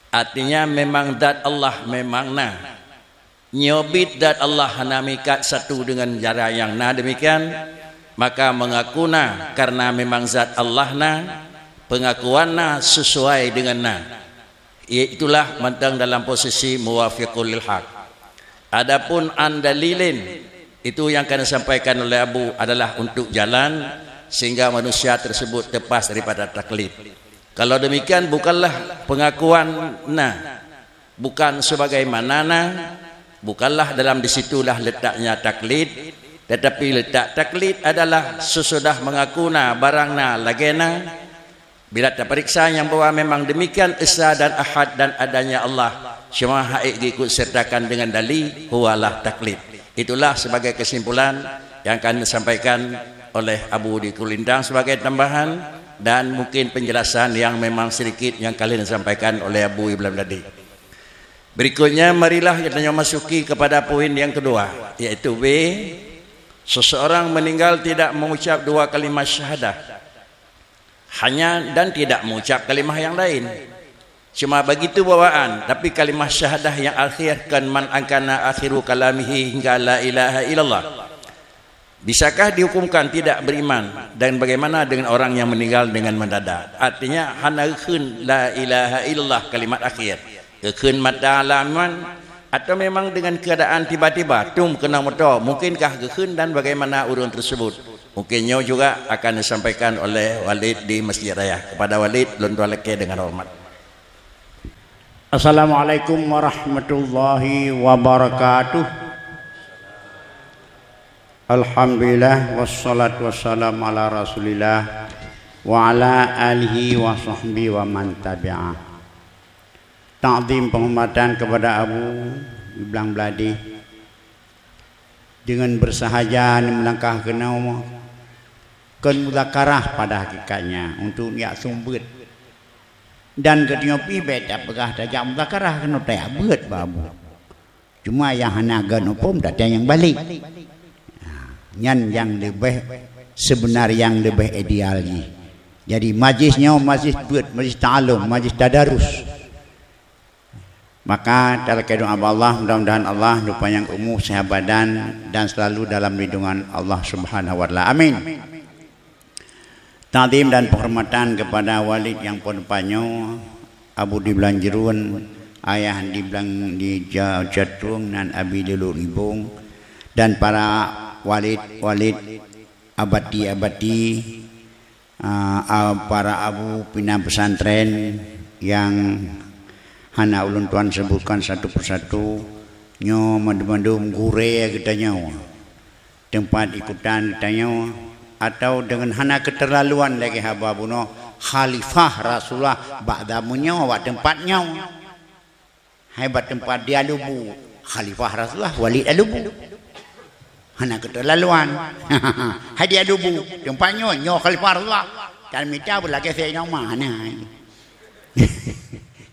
Artinya memang zat Allah memang nyobit zat Allah hana mikat satu dengan cara yang demikian, maka mengakuna karena memang zat Allah pengakuan sesuai dengan itulah mentang dalam posisi muwafiqul lil haq. Adapun andalilin itu yang akan disampaikan oleh Abu adalah untuk jalan sehingga manusia tersebut lepas daripada taklid. Kalau demikian bukanlah pengakuan bukan sebagaimana bukanlah dalam disitulah letaknya taklid, tetapi letak taklid adalah sesudah mengakuna barangna lagena. Bila terperiksa yang bahwa memang demikian Esa dan Ahad dan adanya Allah semua haik diikut sertakan dengan dalil, huwalah taklid. Itulah sebagai kesimpulan yang akan disampaikan oleh Abu di Kulintang sebagai tambahan, dan mungkin penjelasan yang memang sedikit yang kalian disampaikan oleh Abu Ibn tadi. Berikutnya marilah kita masuki kepada poin yang kedua, yaitu B. Seseorang meninggal tidak mengucap dua kalimat syahadah hanya dan tidak mengucap kalimah yang lain, cuma begitu bawaan, tapi kalimah syahadah yang akhir kan man angkana akhiru kalamihi hingga la ilaha illallah. Bisakah dihukumkan tidak beriman? Dan bagaimana dengan orang yang meninggal dengan mendadak? Artinya hana khun la ilaha illallah kalimat akhir, khun mata alaman, atau memang dengan keadaan tiba-tiba tum kena motor, mungkinkah khun dan bagaimana urun tersebut? Mungkinnya juga akan disampaikan oleh Walid di Masjid Raya. Kepada Walid luntuan leke dengan hormat. Assalamualaikum warahmatullahi wabarakatuh. Alhamdulillah wassalatu wassalamu ala rasulillah wa ala alihi wa sahbihi wa man tabi'ah. Ta'zim penghormatan kepada Abu Iblang Beladi dengan bersahaja melangkah ke naum kan muzakarah pada hakikatnya untuk niat sumbut dan ketiopi beda pegah tajak muzakarah kena tak buat babu, cuma yang hanagan upum tak ada yang balik yang lebih sebenar, yang lebih ideal. Jadi majlisnya majlis buat majlis ta'alum, majlis tadarus. Maka dalam doa Allah, mudah-mudahan Allah lupa yang umum sehat badan dan selalu dalam lindungan Allah Subhanahu wa taala. Amin. Ta'zim dan penghormatan kepada Walid yang pun panyo, Abu di Belanjerun, ayah di Belang di Jatung dan Abi di Luribung, dan para walid abadi para abu pina pesantren yang hana ulun tuan sebutkan satu persatu nyo madu-madu gure kita nyo tempat ikutan kita nyo atau dengan hana keterlaluan lagi haba buno khalifah Rasulullah ba'damunya wa tempatnya hebat tempat dia lubu khalifah Rasulullah Walid alubu hana keterlaluan hadiah lubu tempatnya nyo khalifah Rasulullah dan minta pula ke saya nama mana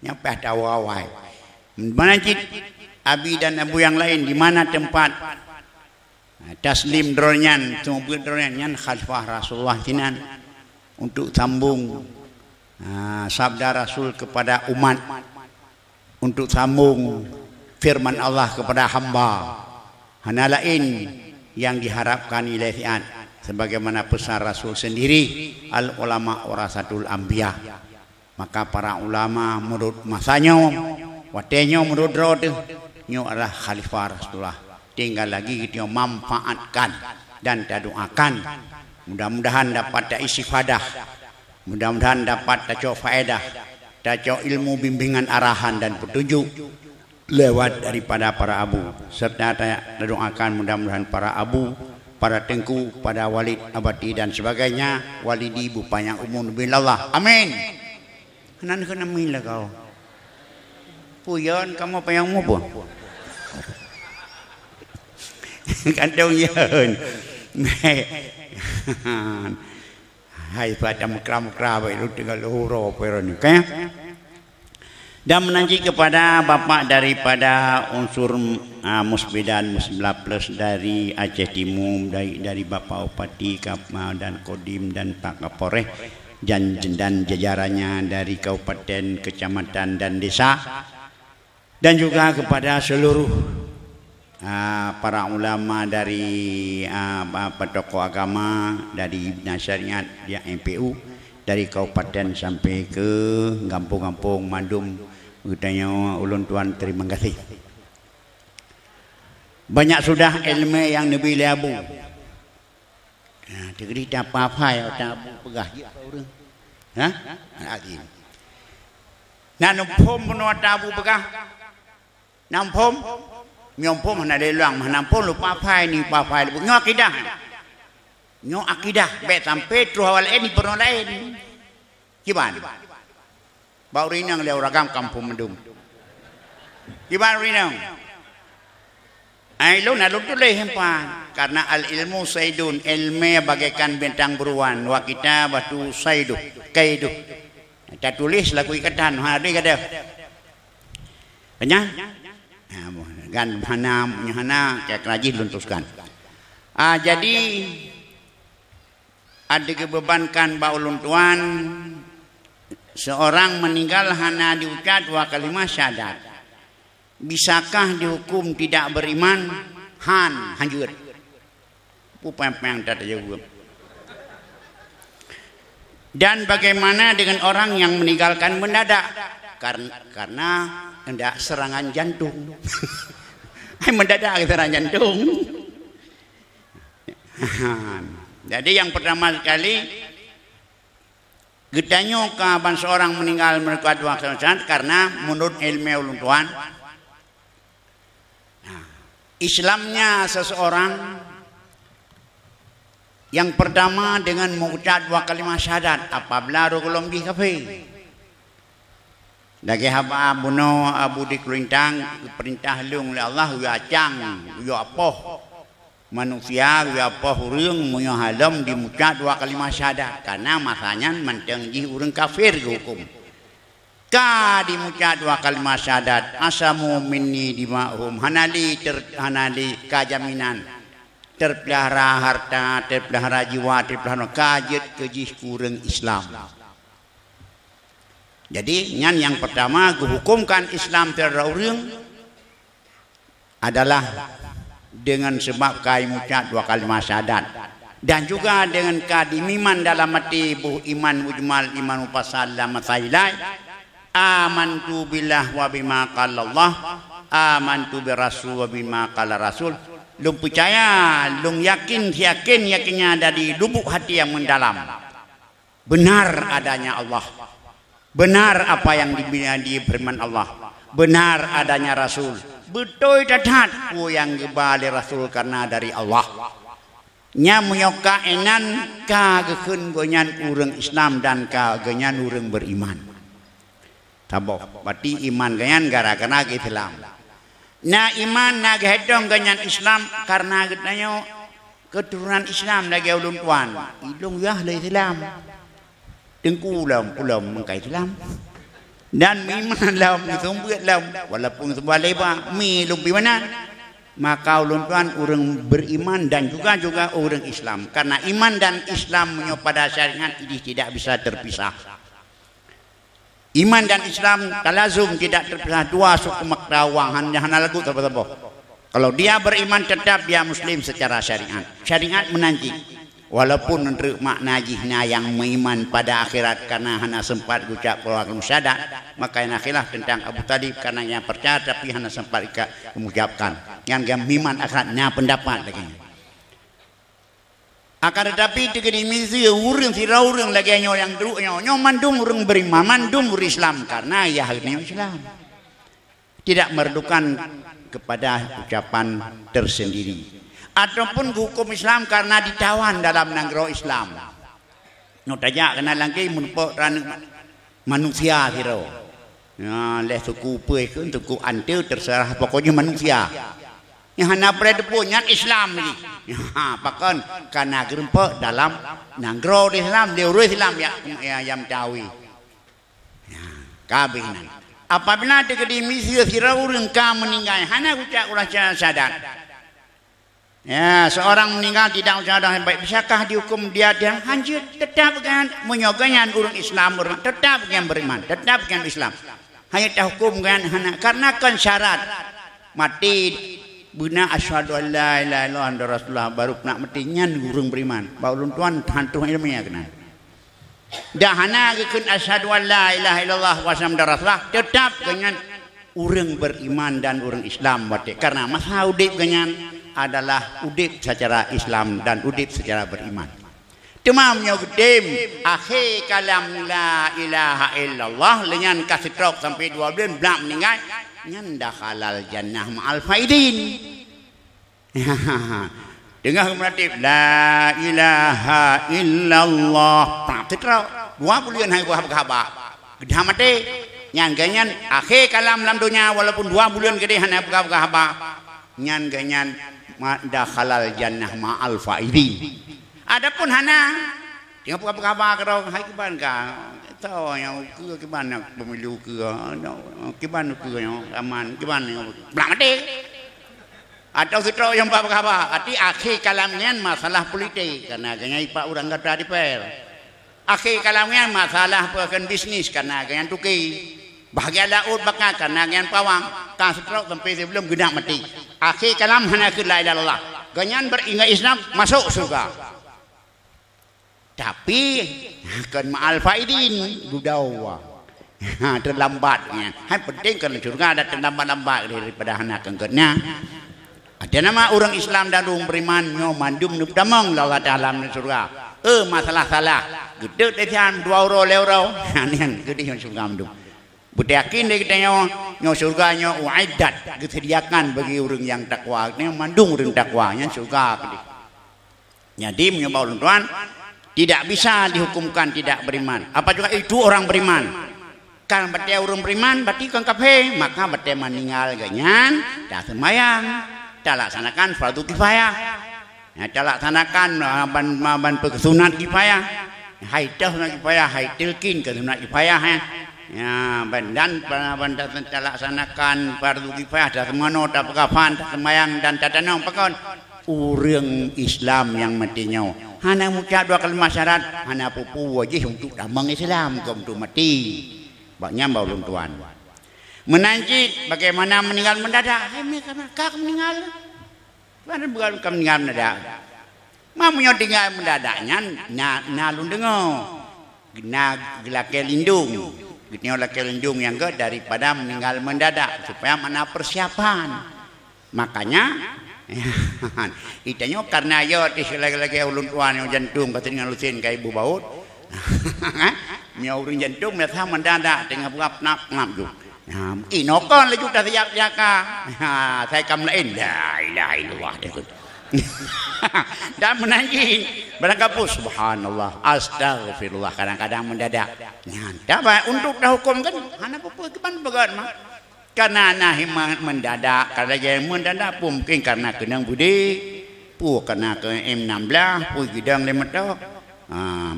nyampe tahu awal mana cik abi dan abu yang lain di mana tempat taslim dronyan tumbuh dronyan khalifah Rasulullah tinan untuk sambung sabda Rasul kepada umat untuk sambung firman Allah kepada hamba hana lain yang diharapkan oleh fiat sebagaimana pesan Rasul sendiri al ulama warasatul anbiya maka para ulama menurut masanya watenya menurut roh nyo adalah khalifah Rasulullah tinggal lagi kita manfaatkan dan doakan mudah-mudahan dapat istifadah mudah-mudahan dapat taco faedah taco ilmu bimbingan arahan dan petunjuk lewat daripada para abu serta doakan mudah-mudahan para abu para tengku pada walid abadi dan sebagainya walidi bupanya umum billallah amin nan kena mila kau puyon kamu apa yang mau pun kantong yen hai pada mukra-mukra baik lu tinggal huro peron okay? Dan menanti kepada bapak daripada unsur Musbidan Musbila Plus dari Aceh Timur dari Bapak Upati dan Kodim dan Pak Kapolres dan jajarannya dari kabupaten, kecamatan dan desa dan juga kepada seluruh para ulama dari tokoh agama dari Syariat yang MPU dari kabupaten sampai ke kampung-kampung Mandum katanya ulun tuan terima kasih banyak sudah ilmu yang Nabi Abu degeri tak apa-apa ya tak pegah je orang ha azim nak numpum menua tabu pegah nampum nyompum mana delang nampum lupa apa ini apa nyo akidah bet sampai tu awal ini pernah lain gimana bau rinang lewat ragam kampung Mendung gimana rinang ai lu nak lu tu leh hempan karena al ilmu saidun ilmu bagaikan bintang beruan wa kita batu saidu kaidu kita tulis lagu ikatan hari kada banyak gan hana kayak rajin luntuskan jadi ada kebebankan baulun tuan seorang meninggal hana diucap dua kalimat syahadat bisakah dihukum tidak beriman hanjur pupeng tak jawab dan bagaimana dengan orang yang meninggalkan mendadak karena hendak serangan jantung mendadak serangan jantung jadi yang pertama sekali getanya kapan seorang meninggal mereka dua kalimat karena menurut ilmu ulun tuan Islamnya seseorang yang pertama dengan mengucap dua kalimat syahadat apabila belum di kafe lagi haba buno abu dikelintang perintah lung oleh Allah ya cang ya apa manusia ya apa hurung munya halam dimucap dua kalimat syahadat karena masanya mentengji urang kafir hukum ka dimucap dua kalimat syahadat asamu minni dimahum hanali kajaminan terpelihara harta terpelihara jiwa terpelihara kajet kejih kurang Islam jadi yang pertama hukumkan Islam terhadap orang adalah dengan sebab kai mucap dua kalimat syahadat dan juga dengan kadimiman dalam hati buh iman mujmal iman upasal dalam sailai amantu billah wa bima qala Allah amantu bi rasul wa bima qala rasul lung percaya lung yakinnya dari lubuk hati yang mendalam benar adanya Allah, benar apa yang diberikan Allah, benar adanya Rasul, betul dadat yang gebali Rasul karena dari Allah. Nya menyoka enan kagekeun gonyan urang Islam dan kagenyan urang beriman. Tabok berarti iman ganyan gara-gara Islam. Na iman na gahedong ganyan Islam karena getanya keturunan Islam lagi ulun tuan. Ilung yah le Islam. Tengkulam pulam mengkai Islam. Dan iman lam disumbuat lam walaupun sebuah lebar mi lumpi mana. Maka ulun tuan orang beriman dan juga orang Islam. Karena iman dan Islam pada syariat ini tidak bisa terpisah. Iman dan Islam talazum tidak terpisah, dua suku makrawang hanya lagu apa-apa. Kalau dia beriman tetap dia muslim secara syariat. Syariat menanti walaupun untuk makna jihna yang beriman pada akhirat karena hanya sempat ucap keluar musyadat, maka yang khilaf tentang Abu Talib karena yang percaya tapi hanya sempat mengucapkan yang beriman akhiratnya pendapat lagi. Akan tetapi tegedi misi urang sira urang lagi yang druknya nyo mandung urang beriman mandung urang Islam karena ya halnya Islam tidak merdukan kepada ucapan tersendiri ataupun hukum Islam karena ditawan dalam negara Islam. No tajak kena lagi menepok manusia sira. Ya leh suku pe ke suku ante terserah pokoknya manusia. Yang hana punya Islam ni. Ha pakan kana gerempe dalam negara Islam deure Islam ya yang tawi. Ya kabinan. Apabila tegedi misi sira urang ka meninggal hana ucap ulah syahadat. Ya, seorang meninggal tidak ucapan baik, bisakah dihukum dia hancur? Tetap kan menyogangan orang Islam, orang tetap kan beriman, tetap kan Islam. Hanya hukum kan karena kan syarat mati bina asyhadu an la ilaha illallah rasulullah baru nak mati nyan urang beriman. Baulun tuan hantu ilmunya kena. Dah hana keun asyhadu an la ilaha illallah wa sallam rasulullah tetap dengan urang beriman dan orang Islam mati karena masa udip ganyan adalah udip secara Islam dan udip secara beriman. Temamnya gedem akhir kalam la ilaha illallah dengan kasih trok sampai 2 bulan belak meninggal nyanda halal jannah ma'al faidin. Dengar meratib la ilaha illallah tak trok 2 bulan hai gua khabar gedah mati nyan ganyan akhir kalam dalam dunia walaupun 2 bulan gede hana khabar nyan ganyan dah halal jannah ma'al faidin. Adapun hana tengok apa-apa kalau hai kiban ka tahu yang ke kiban nak pemilu ke kiban ke yang aman kiban belak mati atau kita yang apa-apa arti akhir kalamnya masalah politik karena ganya ipak orang kata di per akhir kalamnya masalah pekan bisnis karena ganya tuki bahagia laut bakal karena ganya pawang tak setrok sampai sebelum gedak mati akhir kalam hana ke la ilaha illallah ganyan beringat Islam masuk surga. Tapi kan ma'al faidin gudawa. Terlambatnya. Hai penting kalau surga ada terlambat-lambat daripada anak kengketnya. Ada nama orang Islam dan orang beriman nyo mandum nup damang Allah Taala di surga. Masalah salah. Gede tesian 2 euro leuro. Nian gede surga mandum. Budi yakin deh kita nyo surga nyo uaidat disediakan bagi orang yang takwa. Nyo mandung orang takwanya surga gede. Jadi menyebabkan tuan tidak bisa dihukumkan tidak beriman. Apa juga itu orang beriman. Kan berarti orang beriman berarti kan kafir, maka berarti meninggal ganyan, dah sembahyang, dah laksanakan fardu kifayah. Ya, dah laksanakan ban sunat kifayah. Hai dah sunat kifayah, hai tilkin ke sunat kifayah ya. Dan dah laksanakan fardu kifayah, dah semono, dah pekafan, dah sembahyang dan dah tanam pakon. Orang Islam yang matinya hana mengucap 2 kalimat syarat hana pupu wajib untuk damang Islam ke untuk mati banyak baulun tuan menanjit bagaimana meninggal mendadak hai mereka meninggal mana bukan meninggal mendadak mamunya tinggal mendadaknya na lundengo na gelake lindung gitnya lake lindung yang ke daripada meninggal mendadak supaya mana persiapan makanya itanya karena yo lagi-lagi ulun tuan yang jantung katanya lusin kai ibu baut Miau urang jantung biasa mendadak tengah berap nak ngap ju. Inokon laju dah siap jaka. Saya kam lain. La ilaha illallah dia. Dan menangi berangkapus subhanallah astagfirullah kadang-kadang mendadak. Nyata baik untuk dah hukum kan hana apa kepan begat mah. Karena nahi mendadak kalau yang mendadak pun mungkin karena kenang budi pu karena ke M16 pu gidang lemet dah.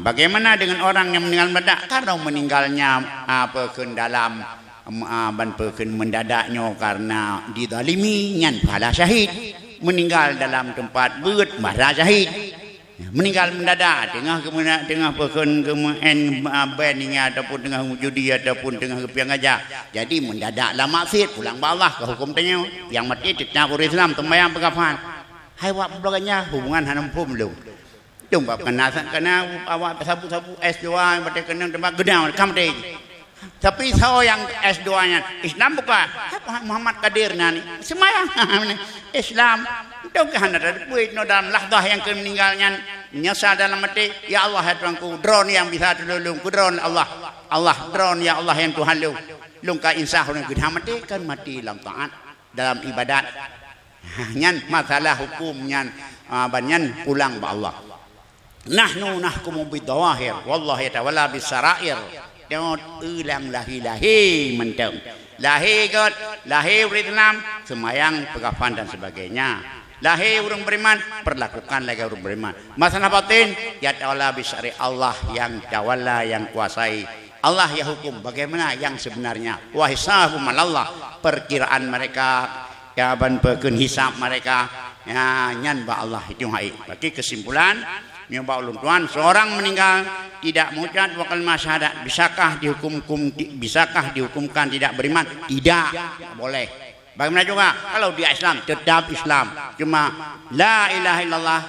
Bagaimana dengan orang yang meninggal mendadak? Kalau meninggalnya apa ke dalam ban pekeun mendadaknya karena dizalimi nyan pahala syahid. Meninggal dalam tempat beut pahala syahid. Meninggal mendadak tengah pekeun bandingnya ataupun tengah judi ataupun tengah piang aja. Jadi mendadak lah maksiat pulang bawah ke hukum tanya yang mati tetap orang Islam tembayang pegafan. Hai wak belakangnya hubungan hanam pun belum. Jom bab kena awak sabu-sabu S2 mati kena tempat gedang kam teh. Tapi saya yang S2-nya Islam bukan Muhammad Kadir nani semayang Islam itu kan ada buat no dalam lahdah yang meninggalnya nyesal dalam mati ya Allah ya Tuhanku drone yang bisa tolong ku drone Allah drone ya Allah yang Tuhan lu ka insah orang kita mati kan mati dalam taat dalam ibadat nyan masalah hukum nyan banyan pulang ba Allah nahnu nahkumu bidawahir wallahi ta'ala bisarair Tengok ulang lahi menteng. Lahi God, lahi Islam, semayang, pegafan dan sebagainya. Lahi orang beriman, perlakukan lagi orang beriman. Masalah batin, ya ta'ala bisari Allah yang tawalla, yang kuasai. Allah yang hukum, bagaimana yang sebenarnya. Wa hisabum Allah, perkiraan mereka, jawaban pekeun hisab mereka, ya nyan ba Allah itu hai. Bagi kesimpulan, nyoba ulun tuan seorang meninggal tidak mengucap dua kalimat syahadat bisakah dihukumkan tidak beriman? Tidak boleh. Bagaimana juga kalau dia Islam tetap Islam, cuma la ilaha illallah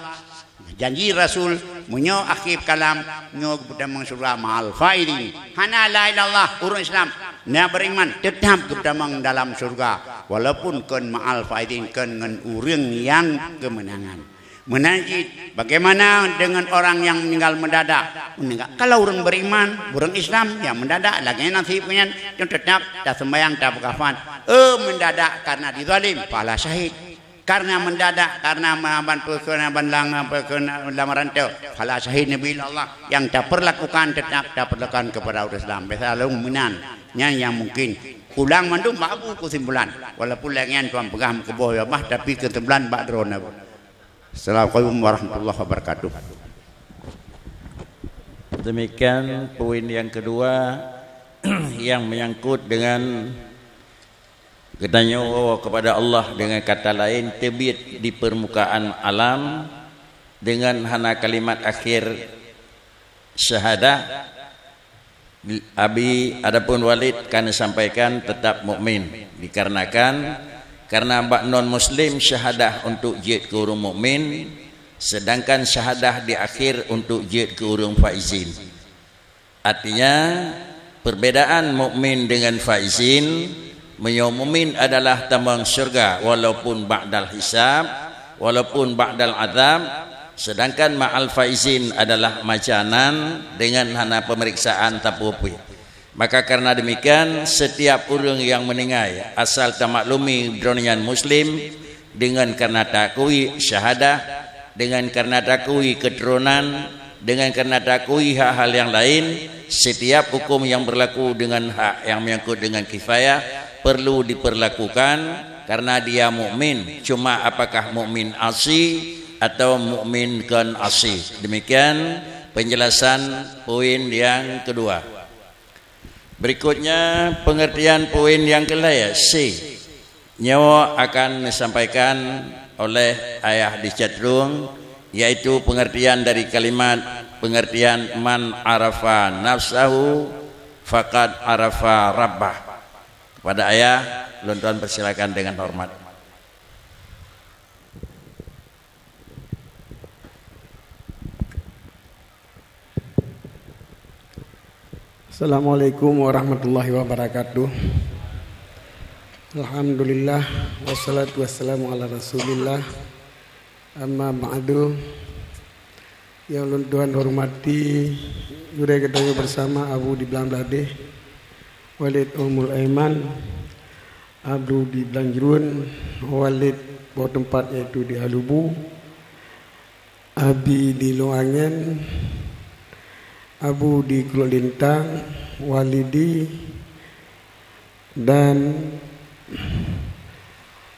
janji Rasul munyo akhir kalam nyo kepada surga ma'al faidin hana la ilallah urun Islam na beriman tetap kepada dalam surga walaupun kan ma'al faidin kan dengan urang yang kemenangan. Menanti bagaimana dengan orang yang meninggal mendadak? Kalau orang beriman, orang Islam yang mendadak lagi nanti punya yang tetap dah sembahyang dah berkafan. Mendadak karena dizalim pahala syahid. Karena mendadak karena lamaran tu pahala syahid Nabi Allah yang tak perlakukan tetap tak perlakukan kepada orang Islam. Biasa lumunan yang mungkin pulang mandum babu kesimpulan. Walaupun lagi tuan pegang keboh ya bah tapi kesimpulan bak drone. Assalamualaikum warahmatullahi wabarakatuh. Demikian poin yang kedua yang menyangkut dengan katanya kepada Allah dengan kata lain terbit di permukaan alam dengan hana kalimat akhir syahadah. Abi adapun Walid kan sampaikan tetap mukmin dikarenakan karena bak non muslim syahadah untuk jihad ke orang mukmin sedangkan syahadah di akhir untuk jihad ke orang faizin. Artinya perbedaan mukmin dengan faizin, mukmin adalah tambang syurga walaupun ba'dal hisab, walaupun ba'dal azab, sedangkan ma'al faizin adalah macanan dengan hana pemeriksaan tapupi. Maka karena demikian setiap orang yang meninggal asal tamaklumi dronian muslim dengan karena takui syahadah, dengan karena takui keturunan, dengan karena takui hal-hal yang lain, setiap hukum yang berlaku dengan hak yang menyangkut dengan kifayah perlu diperlakukan karena dia mukmin. Cuma apakah mukmin asi atau mukmin kan asi? Demikian penjelasan poin yang kedua. Berikutnya pengertian poin yang kelaya C. Nyawa akan disampaikan oleh ayah di chatroom, yaitu pengertian dari kalimat pengertian man arafa nafsahu faqad arafa rabbah. Kepada ayah, tuan persilakan dengan hormat. Assalamualaikum warahmatullahi wabarakatuh. Alhamdulillah wassalatu wassalamu ala Rasulillah. Amma ba'du. Yang Tuhan hormati, Yure ketemu bersama Abu di Belang Beladeh, Walid Umul Aiman, Abdu di Belang Jerun, Walid bawa tempat iaitu di Alubu, Abi di Loangen, Abu di Kuala Lintang, Walidi dan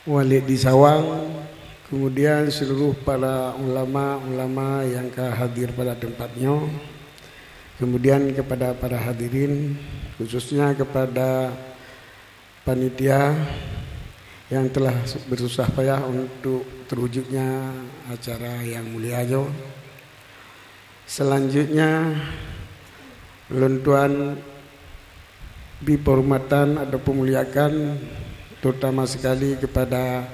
Walid di Sawang. Kemudian seluruh para ulama-ulama yang hadir pada tempatnya. Kemudian kepada para hadirin, khususnya kepada panitia yang telah bersusah payah untuk terwujudnya acara yang mulia ini. Selanjutnya, Tuan beri penghormatan atau pemuliakan terutama sekali kepada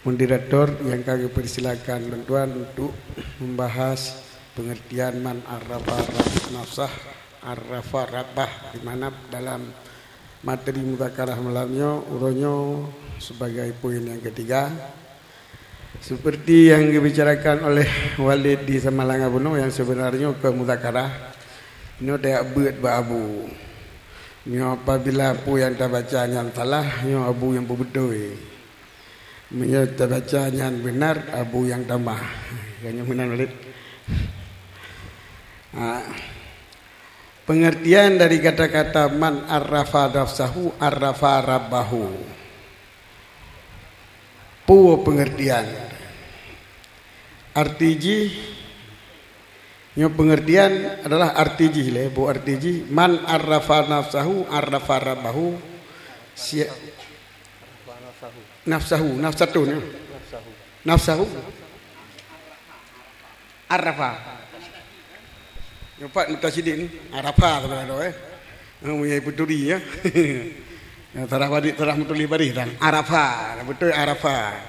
moderator yang kami persilakan Tuan untuk membahas pengertian man arrafa nafsah arrafa rabbah, di mana dalam materi mudzakarah malamnya urunnya sebagai poin yang ketiga. Seperti yang dibicarakan oleh Walid di Samalang Abuno, yang sebenarnya ke mudzakarah ini ada buat abu. Ini apabila apa yang tak baca yang salah, ini abu yang betul. Menyata baca yang benar, abu yang tambah. Yang benar Walid. Pengertian dari kata-kata man arrafa nafsahu arrafa rabbahu. Pengertian. Artiji. Yang pengertian adalah artiji le, bu artiji. Man arrafa nafsahu arrafa rabbahu. Nafsahu arrafa Pak mutasidin arrafa sebenarnya punya puturi ya terah mutuli bari dan arrafa betul arrafa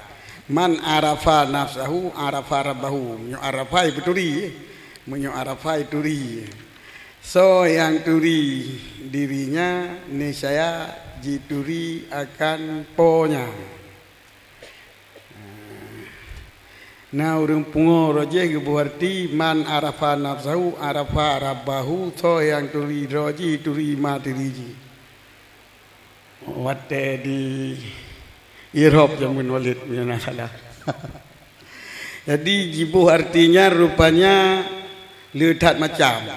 man arrafa nafsahu arrafa rabbahu menyo arrafa puturi menyo arrafa turi. So yang turi dirinya niscaya jituri akan ponya. Nah urang pungo roje berarti man arafa nafsahu arafa rabbahu. So yang turi roji turi matiriji. Wate di Europe yang Walid punya salah. Jadi jibuh artinya rupanya ledat macam.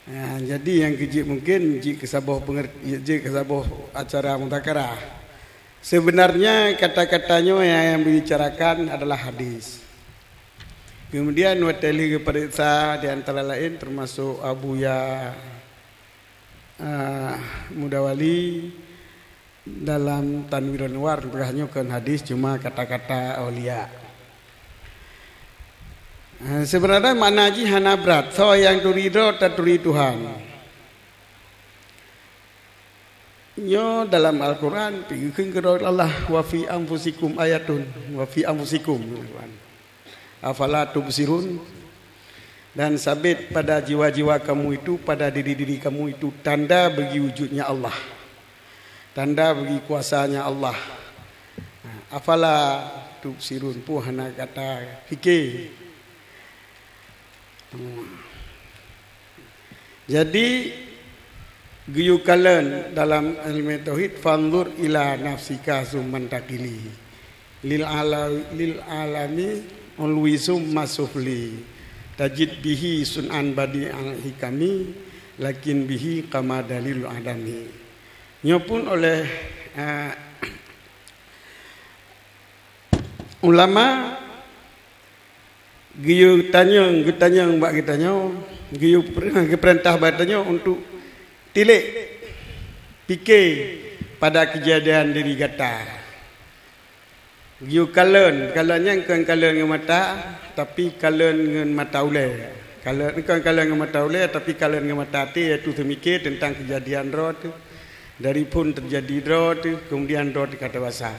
Nah, jadi yang kecil mungkin jika kesabuh acara mudzakarah. Sebenarnya kata-katanya yang dibicarakan adalah hadis. Kemudian wateli keperiksa di antara lain termasuk Abuya Mudawali dalam Tanwirul Anwar berhanyakan hadis cuma kata-kata aulia. Sebenarnya makna haji hana berat. So yang turido tak turi Tuhan. Yo dalam Al-Quran pikirkan kepada Allah wa fi anfusikum ayatun wa fi anfusikum afala tubsirun, dan sabit pada jiwa-jiwa kamu itu, pada diri-diri kamu itu tanda bagi wujudnya Allah, tanda bagi kuasanya Allah. Afala tubsirun puhana kata fikir. Jadi Giyu kalen dalam ilmu tauhid fanzur ila nafsika summan takili lil alami ulwisum masufli tajid bihi sunan badi al hikami lakin bihi kama dalil adami. Nyopun oleh ulama giyu tanya mbak kitanya giyu perintah batanya untuk tilik fikir pada kejadian diri kata. You kalen yang kan kalen dengan mata tapi kalen dengan mata ulai. Kalen kan kalen dengan mata ulai tapi kalen dengan mata hati, iaitu semikir tentang kejadian roh tu. Dari pun terjadi roh tu, kemudian roh dikata basah.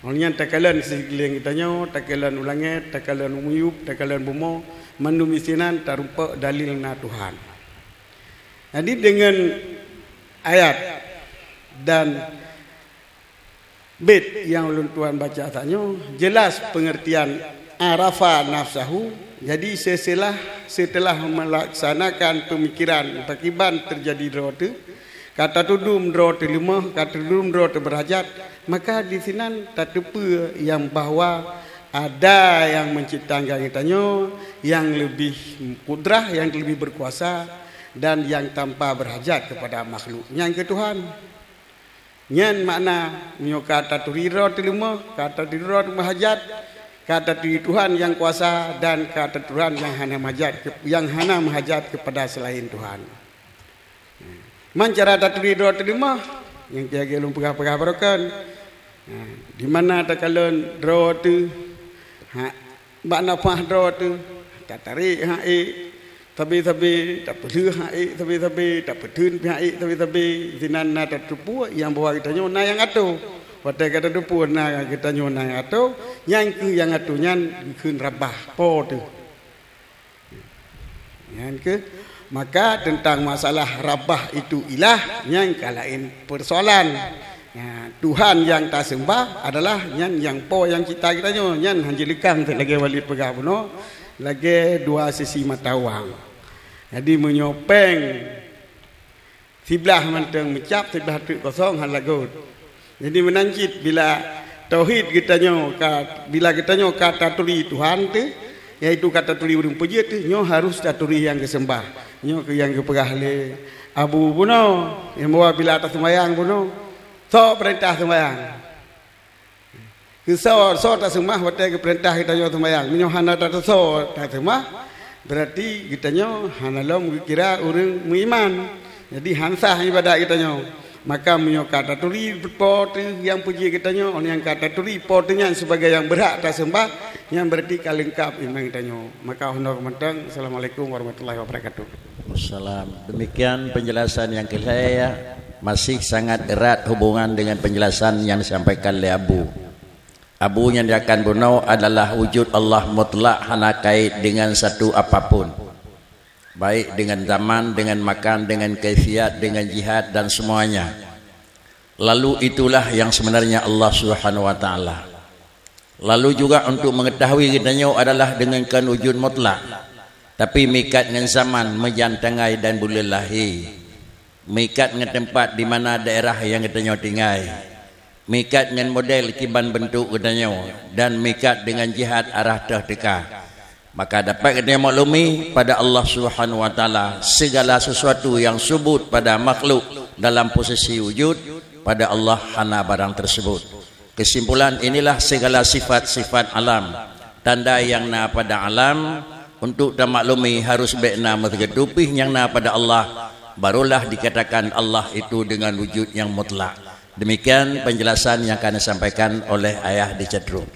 Olehnya tak kalen sekeliling kitanya, tak kalen ulangnya, tak kalen umuyub, tak kalen bumo, mandum isinan tarupa dalil na Tuhan. Jadi dengan ayat dan bait yang ulun tuan baca tanya jelas pengertian arafa nafsahu Jadi setelah melaksanakan pemikiran takiban terjadi roh tu, kata tudum roh tu lemah, kata tudum roh tu berhajat, maka di sini tertupa yang bahawa ada yang menciptakan kitanya, yang lebih kudrah, yang lebih berkuasa, dan yang tanpa berhajat kepada makhluk. Yang ke Tuhan. Yang makna nyo kata turiro terima, kata turiro berhajat, kata Tuhan yang kuasa, dan kata Tuhan yang hana menghajat kepada selain Tuhan. Mancara turiro terima yang jaga lum pegah-pegah berokan. Di mana tak kalon draw tu makna pah draw tu tak tarik tapi tak perlu tapi tak pedun tapi zinan na tak tupu yang bawa kita nyo na yang atau watai kata tupu na kita nyo na atau yang ke yang atau nyan keun rabah po tu yang ke maka tentang masalah rabah itu ilah yang kalain persoalan. Tuhan yang tak sembah adalah yang po yang cipta kita nyo yang hanjilikang lagi wali pegah puno lagi dua sisi mata wang. Jadi menyopeng sebelah manteng mencap sebelah tu kosong hal lagut. Jadi menanjit bila tauhid kita nyo bila kita nyo kata tuli Tuhan tu iaitu kata tuli urang puji tu nyo harus taturi yang kesembah. Nyo ke yang kepegah le abu puno yang bawa bila atas sembahyang puno so perintah sembahyang. So tak sembah watai ke perintah kita nyo sembahyang. Minyo hana tak so tak sembah berarti kita nyo hana lom kira urang muiman. Jadi hansah ibadat kita nyo. Maka minyo kata turi po yang puji kita nyo yang kata turi po nya sebagai yang berhak tak sembah yang berarti kalengkap iman kita nyo. Maka honor mentang. Assalamualaikum warahmatullahi wabarakatuh. Wassalam. Demikian penjelasan yang saya masih sangat erat hubungan dengan penjelasan yang disampaikan oleh Abu yang dia akan bunau adalah wujud Allah mutlak hana kait dengan satu apapun, baik dengan zaman, dengan makan, dengan kaifiat, dengan jihad dan semuanya. Lalu itulah yang sebenarnya Allah Subhanahu wa taala. Lalu juga untuk mengetahui kitanya adalah dengan kan wujud mutlak, tapi mikat dengan zaman menjantangai dan bulelahi. Mikat dengan tempat di mana daerah yang kita tinggal, mikat dengan model kiban bentuk kita dan mikat dengan jihad arah terdekat. Maka dapat kita maklumi pada Allah Subhanahu wa taala segala sesuatu yang subut pada makhluk dalam posisi wujud pada Allah hana barang tersebut. Kesimpulan inilah segala sifat-sifat alam, tanda yang na pada alam untuk termaklumi harus bekna mengetupih yang na pada Allah. Barulah dikatakan Allah itu dengan wujud yang mutlak. Demikian penjelasan yang akan disampaikan oleh Ayah di Cedruk.